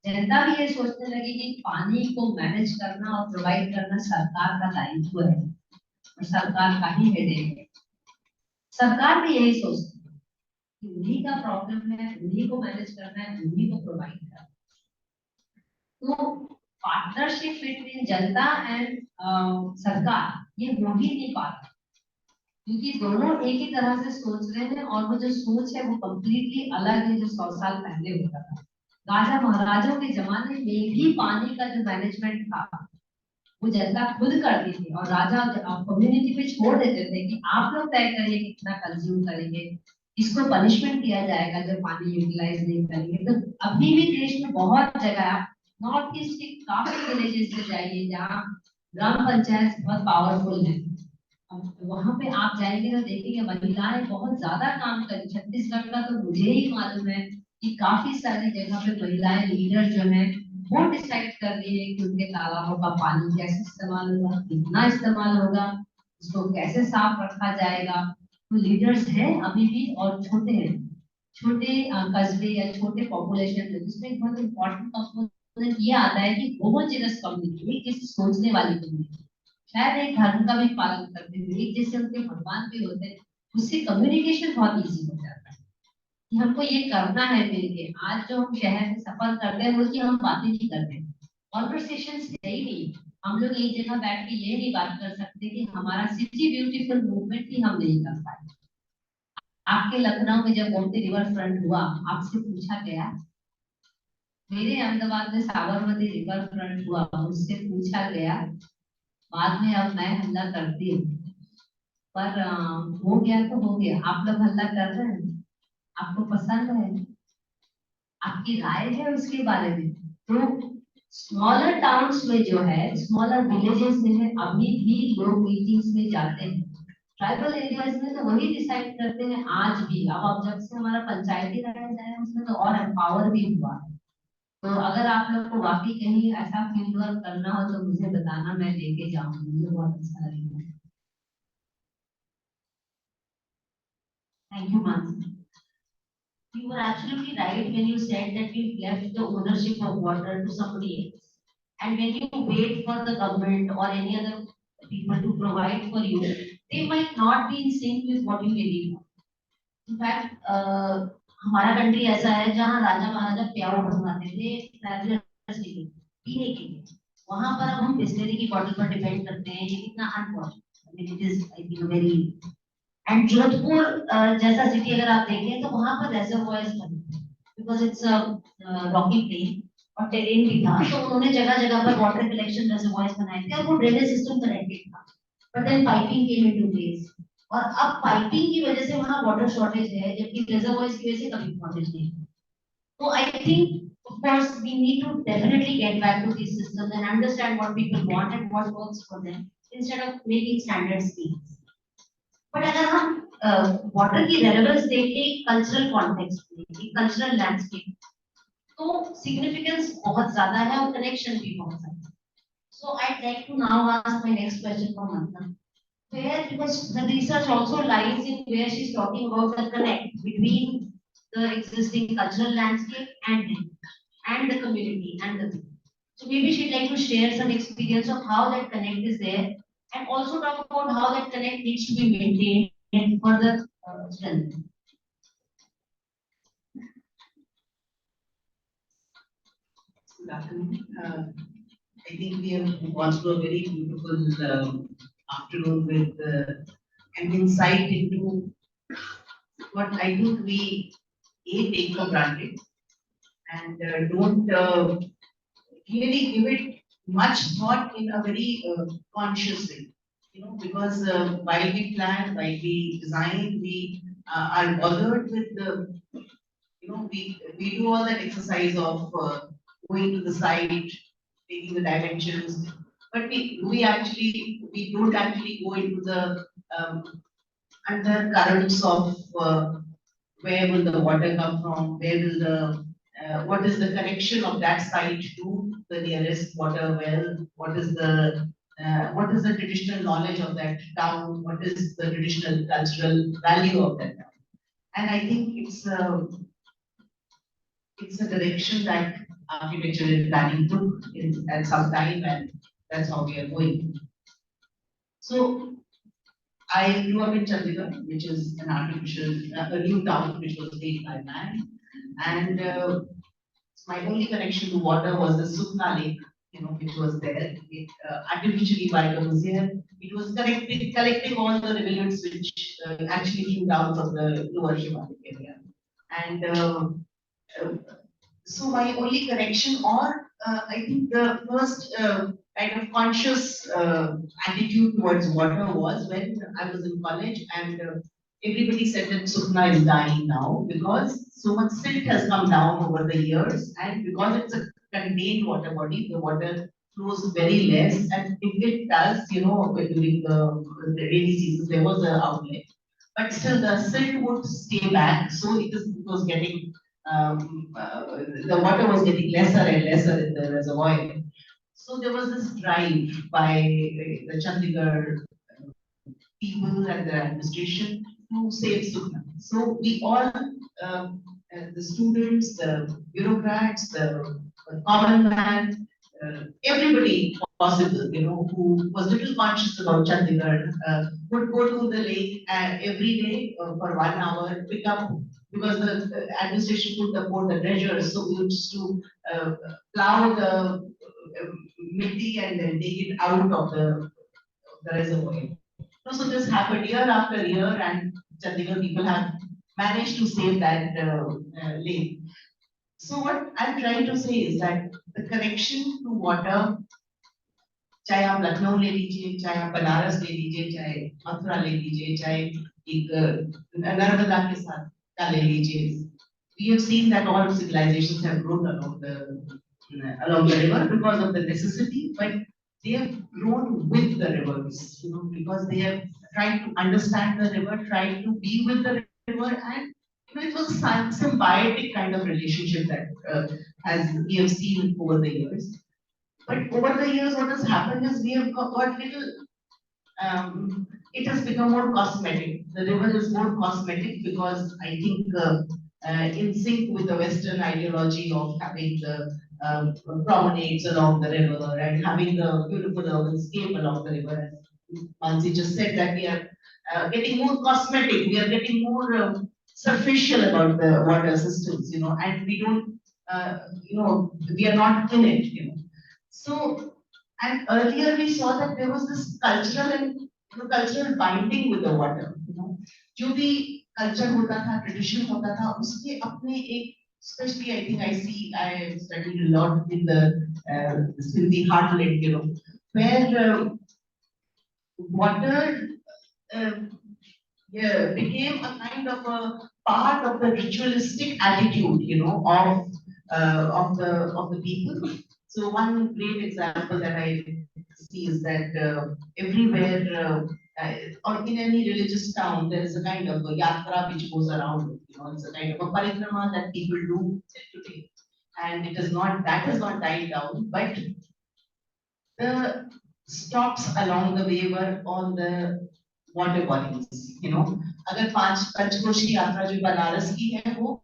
जनता भी ये सोचने लगी कि पानी को मैनेज करना और प्रोवाइड करना सरकार का दायित्व है और सरकार का ही हेडेक है। सरकार भी यही सोचती है कि उन्हीं का प्रॉब्लम है, उन्हीं को मैनेज करना है, उन्हीं को प्रोवाइड करना है। तो पार्टनरशिप बिटवीन जनता एंड सरकार ये हो ही नहीं पाता, क्योंकि दोनों एक ही तरह से सोच रहे हैं, और वो जो सोच है वो कम्प्लीटली अलग है जो 100 साल पहले होता था। राजा महाराजाओं के जमाने में भी पानी का जो मैनेजमेंट था वो जनता खुद करती थी, और राजा कम्युनिटी पे छोड़ देते थे कि आप लोग तय करिए कितना कंज्यूम करेंगे, इसको पनिशमेंट किया जाएगा जब पानी यूटिलाइज नहीं करेंगे। तो अभी भी देश में बहुत जगह, नॉर्थ ईस्ट के काफी विलेजेस में जाइए जहाँ ग्राम पंचायत बहुत पावरफुल है, वहां पे आप जाएंगे तो देखेंगे महिलाएं बहुत ज्यादा काम करें। छत्तीसगढ़ का तो मुझे ही मालूम है कि काफी सारी जगह पे महिलाएं लीडर जो है वो डिसाइड कर रही है कि उनके तालाबों का पानी कैसे इस्तेमाल होगा, कितना इस्तेमाल होगा, उसको कैसे साफ रखा जाएगा। तो लीडर्स हैं अभी भी, और छोटे हैं, छोटे कस्बे या छोटे पॉपुलेशन है, जिसमें बहुत इम्पोर्टेंट कंपोनेंट ये आता है कि होमोजेनस कम्युनिटी, किसी सोचने वाली कम्युनिटी, शायद एक धर्म का भी पालन करते हुए, एक जैसे उनके भगवान भी होते हैं, उससे कम्युनिकेशन बहुत इजी हो जाता है कि हमको ये करना है मिलके। आज जो हम शहर में सफर करते हैं वो कि हम बातें नहीं करते, कॉन्वर्सेशन है ही नहीं। हम लोग एक जगह बैठ के ये नहीं बात कर सकते कि हमारा सिटी ब्यूटीफुल मूवमेंट ही हम नहीं कर पाए। आपके लखनऊ में जब गोमती रिवर फ्रंट हुआ, आपसे पूछा गया, मेरे अहमदाबाद में साबरमती रिवर फ्रंट हुआ, उससे पूछा गया, बाद में अब मैं हल्ला करती हूँ, पर हो गया तो हो गया। आप लोग हल्ला कर रहे हैं, आपको पसंद है, आपकी राय है उसके बारे में। तो स्मॉलर टाउन्स में जो है, स्मॉलर विलेजेस में है, अभी भी लोग मीटिंग्स में जाते हैं। ट्राइबल एरियाज में तो वही डिसाइड करते हैं आज भी। अब जब से हमारा पंचायती राज आया है उसमें तो और एम्पावर भी हुआ है। तो अगर आप लोग को वाकई कहीं ऐसा फील्ड वर्क करना हो तो मुझे बताना, मैं लेके जाऊंगी, मुझे बहुत अच्छा लगेगा। Thank you Mansi. You were absolutely right when you said that we left the ownership of water to somebody else. And when you wait for the government or any other people to provide for you, they might not be in sync with what you believe. In fact, हमारा country ऐसा है जहाँ राजा महाराजा प्याऊ बनवाते थे travellers के लिए, पीने के लिए। वहां पर अब हम बिस्लरी की बॉटल पर डिपेंड करते हैं, ये कितना unfortunate. I mean, it is, I think, very। And Jodhpur जैसा सिटी अगर आप देखें तो वहां पर रिजर्वॉयर्स बने, because it's a rocky plain और टेरेन भी था, तो उन्होंने जगह जगह पर वाटर कलेक्शन रिजर्वॉयर्स बनाए थे और वो ड्रेनेज सिस्टम कनेक्टेड था। But then piping came into place, और अब पाइपिंग की वजह से वहां वाटर शॉर्टेज है, जबकि रिजर्वॉयर्स की वजह से कभी शॉर्टेज नहीं है। तो I think of course we need to definitely get back to these systems and understand what people want and what works for them instead of making standard schemes. But अगर हम water की relevance देखें cultural context में, cultural landscape, तो significance बहुत ज्यादा है और कनेक्शन भी बहुत ज्यादा है। So I like to now ask my next question from Vandana, where because the research also lies in where she's talking about the connect between the existing cultural landscape and the community and the people. So maybe she'd like to share some experience of how that connect is there, and also talk about how that connect needs to be maintained and further strengthened. Good afternoon. I think we have gone through a very beautiful afternoon with an insight into what I think we take for granted and don't really give it much thought in a very conscious way. Because while we plan, while we design, we are bothered with the we do all that exercise of going to the site, taking the dimensions, but we don't actually go into the undercurrents of where will the water come from, where will the what is the connection of that site to the nearest water well, what is the traditional knowledge of that town, what is the traditional cultural value of that town. And I think it's a direction that architecture and planning took at some time, and that's how we are going. So I grew up in Chandigarh, which is an a new town which was made by man, and my only connection to water was the Sukna Lake, which was there. It, artificially by the museum, it was collecting all the rivulets which actually flew down from the lower Himalayan area, and so my only connection, or I think the first kind of conscious attitude towards water was when I was in college, and everybody said that Sukna is dying now because so much silt has come down over the years, and because it's a contained water body, the water flows very less, and if it does, during the rainy season there was an outlet, but still the silt would stay back, so it was getting the water was getting lesser and lesser in the reservoir. So there was this drive by the Chandigarh people and the administration to save Sukna. So we all, the students, the bureaucrats, the common man, everybody possible, who was little conscious about Chandigarh, would go to the lake every day for 1 hour, pick up, because the administration couldn't afford the treasures, so we used to plow the mitti and then take it out of the reservoir. So this happened year after year, and Chandigarh people have managed to save that lake. So what I'm trying to say is that the connection to water, चाहे आप लखनऊ ले लीजिए, चाहे आप बनारस ले लीजिए, चाहे मथुरा ले लीजिए, चाहे एक नर्मदा के साथ का ले लीजिए, we have seen that all civilizations have grown along the river because of the necessity, but they have grown with the rivers, because they have tried to understand the river, tried to be with the river, and it was a symbiotic kind of relationship that as we have seen over the years. But over the years, what has happened is we have got little, it has become more cosmetic. The river is more cosmetic because I think in sync with the Western ideology of having the promenades along the river and having the beautiful urban scape along the river. Mansee just said that we are getting more cosmetic, we are getting more superficial about the water systems, and we don't, we are not in it. So, and earlier we saw that there was this cultural and cultural binding with the water. जो भी culture होता था, tradition होता था, उसके अपने एक, especially I think I studied a lot in the Sindhi heartland, where water became a kind of a part of the ritualistic attitude, of the people. So one great example that I see is that everywhere, or in any religious town, there is a kind of a yatra which goes around. It's a kind of a parikrama that people do till today, and that has not died down, but the stops along the way were on the water bodies. अगर पंचकोशी यात्रा जो बनारस की है वो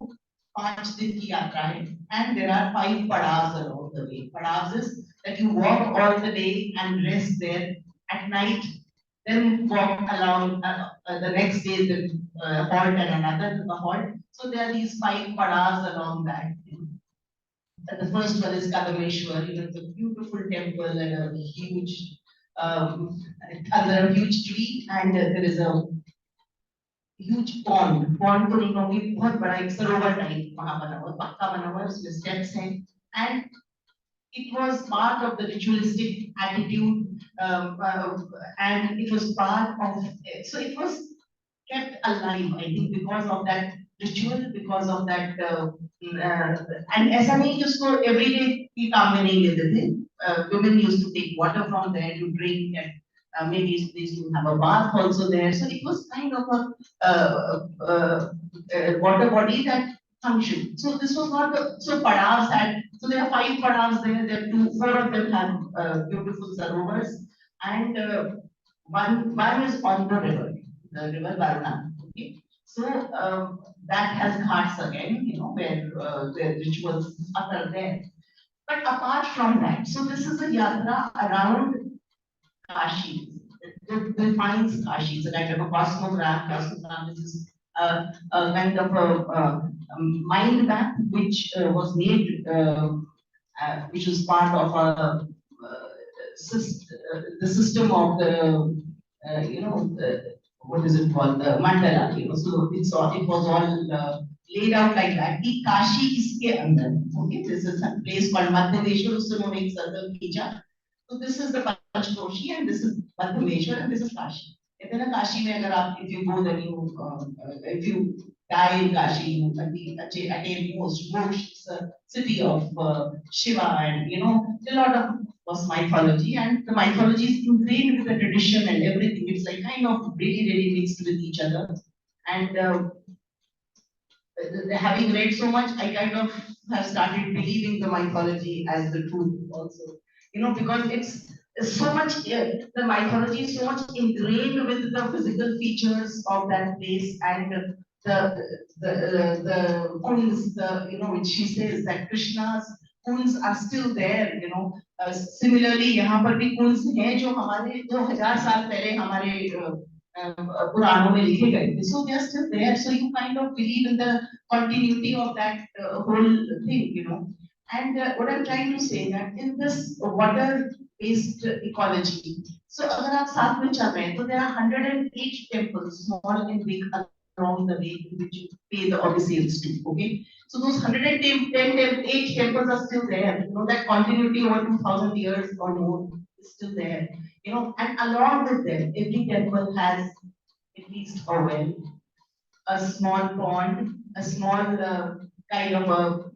5 दिन की यात्रा है, and there are 5 padavs along the way. Padavs is that you walk all the day and rest there at night, then walk along the next day, the halt and another halt. So there are these 5 padavs along that. And the first one is Kalameshwar, it's a beautiful temple and a huge, under a huge tree, and there is a huge pond. Pond को नहीं कहूँगी, बहुत बड़ा एक सरोवर type वहाँ बना हुआ, पक्का बना हुआ है, उसमें steps हैं, and it was part of the ritualistic attitude, and it was part of, so it was kept alive, I think, because of that ritual, because of that, and ऐसा नहीं कि उसको everyday की काम में नहीं लेते थे. Women used to take water from there to drink, and maybe they used to have a bath also there. So it was kind of a water body that functioned. So this was not the, so padavs had, so there are 5 padavs there. There are 4 of them have beautiful sarovars, and one is on the river Varuna. Okay, so that has ghats again, where the rituals occur there. But apart from that, so this is a yatra around Kashi. It defines Kashi. It's a kind of a cosmogram. Cosmogram is a kind of a mind map which was made, which was part of the system of the, what is it called, the mandala. So it was all laid out like that. The Kashi iske andar. Okay, this is a place called Madhyameshwar. Usuno make circle khija. So this is the Panchkoshi, and this is Madhyameshwar, and this is Kashi. And then Kashi mein agar aap, if you go, then you, if you die in Kashi, you attain most. It's a city of Shiva, and a lot of was mythology, and the mythology is ingrained with the tradition and everything. It's like kind of really mixed with each other. And having read so much, I kind of have started believing the mythology as the truth also. Because it's so much, the mythology is so much ingrained with the physical features of that place, and the kunds, which she says that Krishna's kunds are still there. Similarly, यहाँ पर भी kunds हैं जो हमारे 2000 साल पहले हमारे पुराणों में लिखे गए थे. So they are still there. So you kind of believe in the continuity of that whole thing. And what I'm trying to say that in this water-based ecology, so अगर आप साथ में चल रहे हैं, तो there are 108 temples, small and big, along the way, which you pay the obeisance to. Okay, so those 108 temples are still there. That continuity over 2000 years or more is still there. And along with them, every temple has at least a well, a small pond, a small kind of a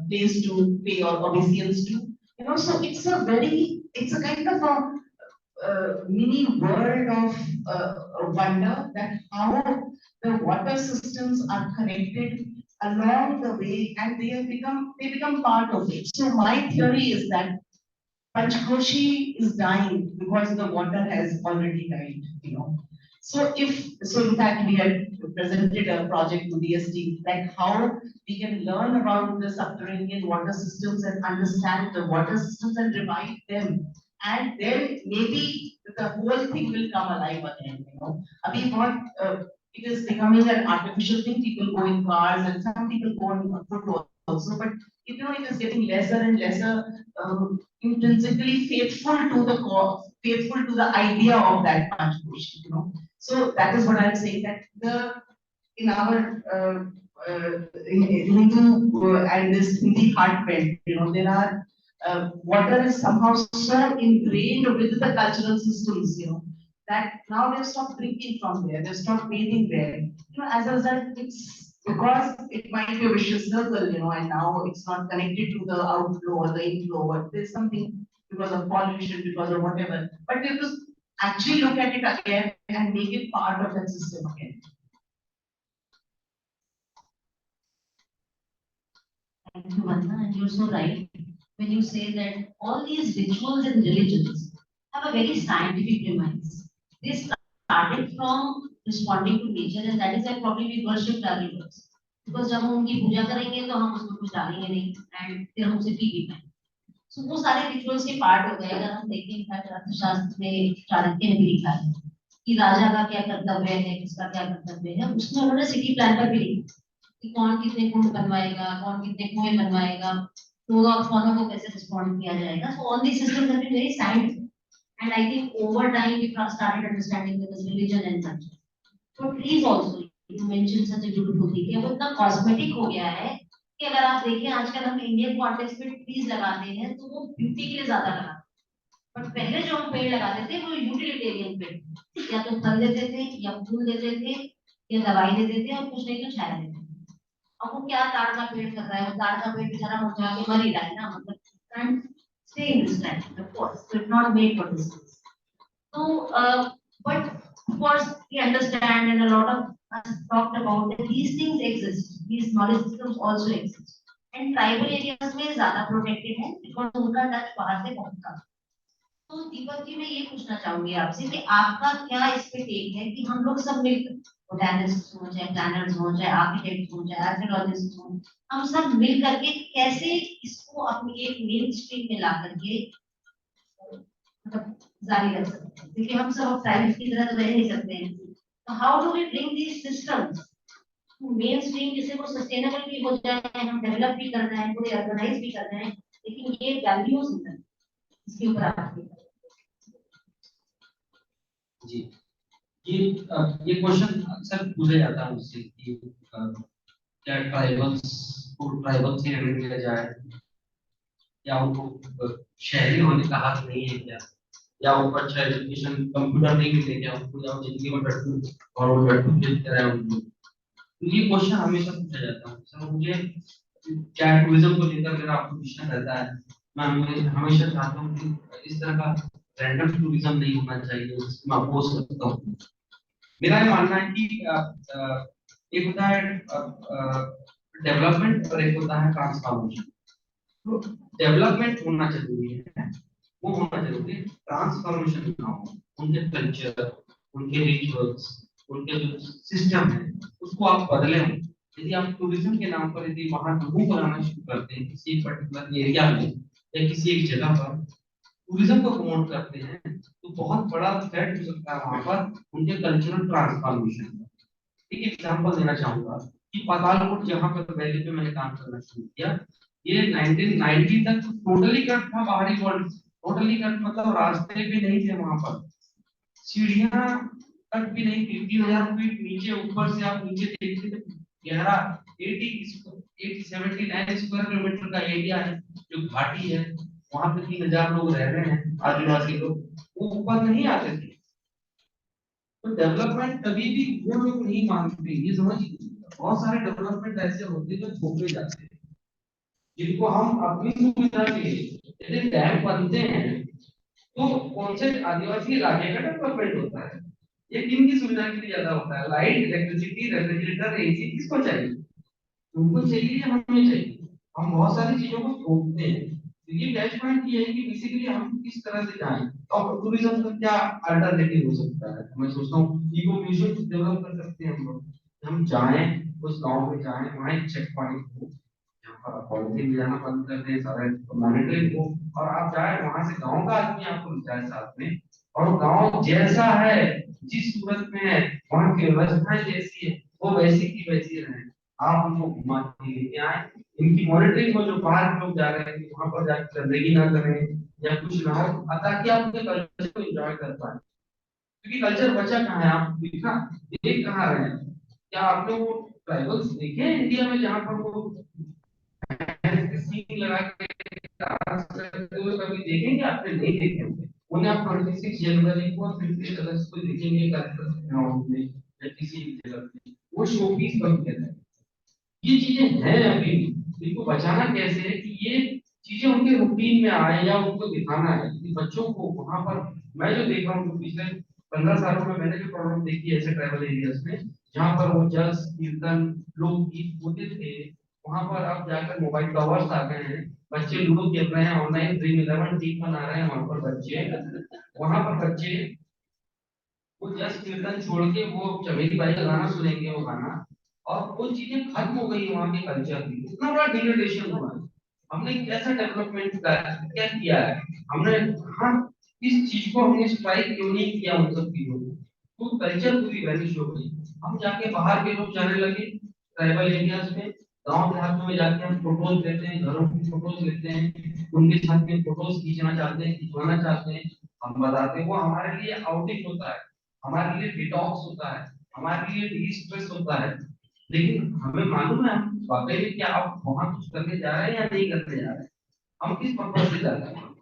place to pay or obeisance to. So it's a kind of a mini world of wonder, that how the water systems are connected along the way, and they become part of it. So my theory is that Panchkoshi is dying because the water has already died. So in fact, we had presented a project to DST, like how we can learn about the subterranean water systems and understand the water systems and revive them. And then maybe the whole thing will come alive again. Abhi bahut, it is becoming an artificial thing. People go in cars, and some people go on foot also, but it is getting lesser and lesser intrinsically faithful to the cause, faithful to the idea of that Panchkoshi. So that is what I'm saying, that in our Hindu and this Hindi heartbeat, there are water is somehow so ingrained with the cultural systems, that now they've stopped drinking from there, they've stopped bathing there. As a result, it's because it might be a vicious circle, and now it's not connected to the outflow or the inflow, but there's something because of pollution, because of whatever. But we have to actually look at it again and make it part of that system again. Thank you, Vandana, and you're so right when you say that all these rituals and religions have a very scientific premise. They started from responding to nature, and that is why probably we worship our rivers. Because जब हम उनकी पूजा करेंगे तो हम उसमें कुछ डालेंगे नहीं, and फिर हम उसे पी भी पाएंगे. So वो सारे rituals के part हो गए. अगर हम देखें इनफैक्ट अर्थशास्त्र में चाणक्य ने भी लिखा है कि राजा का क्या कर्तव्य है, किसका क्या कर्तव्य है, उसमें उन्होंने सिटी प्लान पर भी लिखा. कि कौन कितने कुंड बनवाएगा, कौन कितने कुएं बनवाएगा, फ्लोरा और फौना को कैसे रिस्पॉन्ड किया जाएगा. So all these systems have been very scientific, and I think over time we started understanding that as religion and culture. So trees also, you mentioned such a beautiful thing कि अब इतना cosmetic हो गया है कि अगर आप देखें आजकल हम इंडियन कॉन्टेक्स्ट में ट्रीज लगाते हैं तो वो ब्यूटी के लिए ज्यादा लगाते हैं. बट पहले जो हम पेड़ लगाते थे वो यूटिलिटेरियन पेड़, या तो फल देते थे या फूल देते थे या दवाई देते थे और कुछ नहीं तो छाया देते थे. अब वो क्या ताड़ का पेड़ कर रहा है, वो ताड़ का पेड़ बेचारा मुरझा के मर ही रहा है ना, मतलब can't stay in this planet, of course, so it's not made for this. So, but of course, we understand, and a lot of us talked about that these things exist. These knowledge systems also exist. And tribal areas में ज़्यादा protected है because उनका touch बाहर से बहुत कम. तो दीपक जी मैं ये पूछना चाहूंगी आपसे कि आपका क्या इस पे टेक है कि हम लोग सब मिलकर, बोटैनिस्ट हो चाहे प्लानर्स हो चाहे आर्किटेक्ट हो चाहे आर्कियोलॉजिस्ट हो, हम सब मिल करके कैसे इसको अपनी एक मेन स्ट्रीम में ला करके मतलब जारी रख सकते हैं, क्योंकि हम सब प्राइवेट की तरह तो रह नहीं सकते हैं. तो how do we bring these systems to mainstream, जिससे वो सस्टेनेबल भी हो जाए, हम डेवलप भी कर रहे हैं, पूरे ऑर्गेनाइज भी कर रहे हैं, लेकिन ये वैल्यूज हैं इसके ऊपर आपकी. जी, ये क्वेश्चन अक्सर पूछा जाता है मुझसे कि क्या ट्राइबल से हैंडल किया जाए, या उनको शहरी होने का हक नहीं है क्या, या उनको अच्छा एजुकेशन कंप्यूटर नहीं मिलते क्या उनको, या जिंदगी में लट्टू और वो लट्टू खेलते रहे उनको. तो ये क्वेश्चन हमेशा पूछा जाता है. सर मुझे क्या टूरिज्म को लेकर मेरा ऑब्जर्वेशन रहता है, मैं हमेशा चाहता हूँ कि इस तरह का रैंडम टूरिज्म नहीं होना चाहिए, मैं अपोज करता हूँ. मेरा ये मानना है कि एक होता है डेवलपमेंट और एक होता है ट्रांसफॉर्मेशन. तो डेवलपमेंट होना जरूरी है, वो होना जरूरी है, ट्रांसफॉर्मेशन ना हो. उनके कल्चर, उनके रिचुअल्स, उनके जो सिस्टम है उसको आप बदले. यदि आप टूरिज्म के नाम पर यदि वहां लोगों को लाना शुरू करते हैं किसी एक पर्टिकुलर एरिया में या किसी एक जगह पर टूरिज्म को प्रमोट करते हैं, तो बहुत बड़ा थ्रेट हो सकता है वहां पर उनके कल्चरल ट्रांसफॉर्मेशन का. एक एग्जांपल देना चाहूंगा कि पातालकोट जहां पर वैली पे मैंने काम करना शुरू किया, ये 1990 तक टोटली कट था पहाड़ी वर्ल्ड. टोटली कट मतलब रास्ते भी नहीं थे वहां पर, सीढ़ियां तक भी नहीं थी. 3000 फीट नीचे ऊपर से आप नीचे देखते थे गहरा 79 स्क्वायर किलोमीटर का एरिया है जो घाटी है. वहां पे 3000 लोग रह रहे हैं, आदिवासी लोग, वो ऊपर नहीं आते थे. तो डेवलपमेंट कभी भी वो लोग नहीं मानते, ये समझिए. बहुत सारे डेवलपमेंट ऐसे होते हैं जो थोपे जाते हैं, जिनको हम अपनी सुविधा के लिए, यदि डैम बनते हैं तो कौन से आदिवासी इलाके का डेवलपमेंट होता है, ये किन की सुविधा के लिए ज्यादा होता है. लाइट, इलेक्ट्रिसिटी, रेफ्रिजरेटर, एसी किसको चाहिए? उनको चाहिए या हमें चाहिए? हम बहुत सारी चीजों को थोपते हैं. तो ये कैच पॉइंट ये है कि बेसिकली हम किस तरह से जाएं और टूरिज्म का क्या अल्टरनेटिव हो सकता है. मैं सोचता हूँ इको म्यूजियम डेवलप कर सकते हैं हम लोग. हम जाएं उस गांव में, जाएं वहां एक चेक पॉइंट हो जहाँ पर पॉलिथीन ले जाना बंद कर दें, सारा मॉनिटरिंग हो, और आप जाए वहां से गांव का आदमी आपको जाए साथ में, और गांव जैसा है, जिस सूरत में है, वहां की व्यवस्थाएं जैसी है, वो वैसी की वैसी रहे. आप उनको घुमा के लेके आए. इनकी मॉनिटरिंग हो, जो बाहर के लोग जा रहे हैं वहां पर जाकर गंदगी ना करें या कुछ ना हो, ताकि आप अपने कल्चर को एंजॉय कर पाए. क्योंकि कल्चर बचा कहाँ है, आप दिखा देख कहाँ रहे हैं. क्या आपने वो ट्राइबल्स देखे हैं इंडिया में जहाँ पर वो सीन लगा के डांस करते हुए कभी देखेंगे? आपने नहीं देखे होंगे. उन्हें आप 26 जनवरी को और 15 अगस्त को देखेंगे कार्यक्रम ग्राउंड में या किसी जगह पे, वो शोपीस बन गया है. ये चीजें हैं अभी, इनको बचाना कैसे है कि ये चीजें उनके रूटीन में आए या उनको दिखाना है कि बच्चों को वहां पर. मैं जो देख रहा हूँ पिछले 15 सालों में मैंने जो प्रॉब्लम देखी है ऐसे ट्राइबल एरियाज में जहाँ पर वो जस कीर्तन लोकगीत होते थे, वहां पर अब जाकर मोबाइल टॉवर्स आ गए हैं, बच्चे लूडो खेल रहे हैं, ऑनलाइन ड्रीम 11 टीम बना रहे हैं. वहां पर बच्चे वो जस कीर्तन छोड़ के वो चमेली बाई का गाना सुनेंगे, वो गाना, और वो चीजें खत्म हो गई वहां के कल्चर की. इतना बड़ा डिग्रेडेशन हुआ है. हमने कैसा डेवलपमेंट क्या किया है हमने, हाँ, इस चीज को हमने स्ट्राइक क्यों नहीं किया उन सब चीजों को. तो कल्चर पूरी वैनिश हो गई. हम जाके बाहर के लोग जाने लगे, ट्राइबल एरियाज में, गांव देहात में जाके हम फोटोज लेते हैं, घरों की फोटोज लेते हैं, उनके साथ में फोटोज खींचना चाहते हैं, खिंचवाना चाहते हैं, हम बताते हैं। वो हमारे लिए आउटिंग होता है, हमारे लिए डिटॉक्स होता है, हमारे लिए डी स्ट्रेस होता है। लेकिन हमें मालूम है हम वाकई में क्या आप वहां कुछ करने जा रहे हैं या नहीं करने जा रहे हैं, हम किस पर्पज से जा रहे हैं।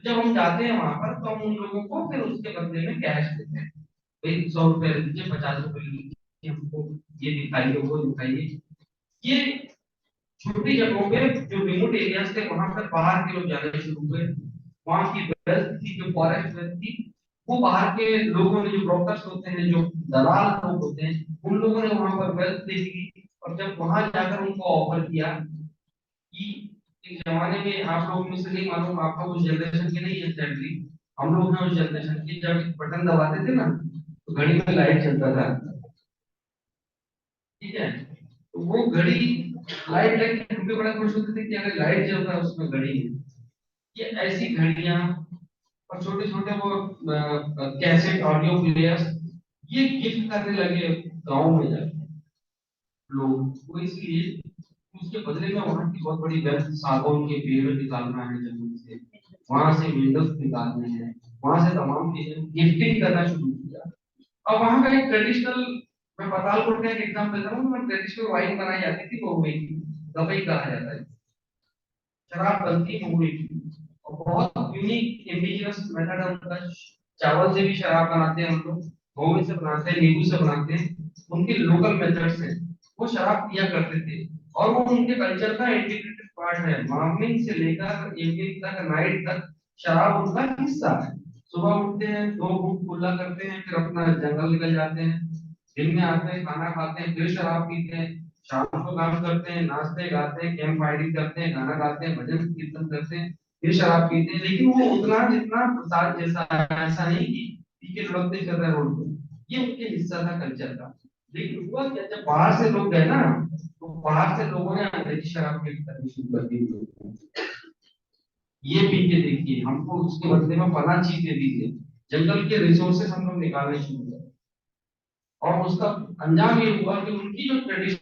जब हम जाते हैं वहां पर तो हम उन लोगों को फिर उसके बदले में कैश देते हैं, भाई 100 रुपए दीजिए, 50 रुपए लीजिए, हमको ये दिखाइए वो दिखाइए। ये छोटी जगहों पे जो रिमोट एरियाज थे वहां पर बाहर के लोग जाने शुरू हुए। वहां की वेल्थ थी, जो फॉरेस्ट वेल्थ थी, वो बाहर के लोगों ने, जो ब्रोकर्स होते हैं, जो दलाल लोग होते हैं, उन लोगों ने वहां पर वेल्थ देखी। और जब वहां जाकर उनको ऑफर किया कि एक जमाने में, आप लोगों में से नहीं मालूम, आप लोग उस जनरेशन के नहीं एग्जैक्टली, हम लोग हैं उस जनरेशन के, जब बटन दबाते थे ना तो घड़ी में लाइट चलता था, ठीक है। तो वो घड़ी लाइट लगी, हम भी बड़ा खुश होते थे कि अगर लाइट जल रहा है उसमें घड़ी है। ये ऐसी घड़ियां और छोटे छोटे वो कैसेट ऑडियो प्लेयर्स, ये गिफ्ट करने लगे गाँव में जाके लोग। वो इसलिए उसके बदले में वहां की बहुत बड़ी वेल्थ, सागौन के पेड़ निकालना है जमीन से, वहां से विंडोज निकालने हैं, वहां से तमाम चीजें गिफ्टिंग करना शुरू किया। अब वहां का एक ट्रेडिशनल, मैं पतालकोट का एक एग्जांपल देता हूँ, ट्रेडिशनल वाइन बनाई जाती थी महुए की, दवाई कहा जाता है, शराब बनती है महुए की, और बहुत यूनिक इंडिजिनस मेथड है उनका। चावल से भी शराब बनाते हैं हम लोग, महुए से बनाते हैं, नींबू से बनाते हैं, उनके लोकल मेथड्स हैं। वो शराब पिया करते थे और वो उनके कल्चर का इंटीग्रेटेड पार्ट है। मॉर्निंग से लेकर इवनिंग तक, नाइट तक शराब उनका हिस्सा है। सुबह उठते हैं, 2 घूंट कुल्ला करते हैं, फिर अपना जंगल निकल जाते हैं, दिन में आते हैं, खाना खाते हैं, फिर शराब पीते हैं, शाम को काम करते हैं, नाचते गाते हैं, कैंप फायरिंग करते हैं, गाना गाते हैं, भजन कीर्तन करते हैं, फिर शराब पीते हैं। लेकिन वो उतना जितना प्रसाद जैसा है, ऐसा नहीं कि पी के लुढ़कते चल रहे रोड पे। ये उनके हिस्सा था कल्चर का। लेकिन हुआ क्या, जब बाहर से लोग गए ना, तो बाहर से लोगों ने अंग्रेजी शराब करनी शुरू कर दी। ये पी के देखिए, हमको उसके बदले में फला चीज दे दीजिए, जंगल के रिसोर्सेस हम लोग निकालने शुरू कर। और उसका अंजाम ये हुआ कि उनकी जो ट्रेडिशन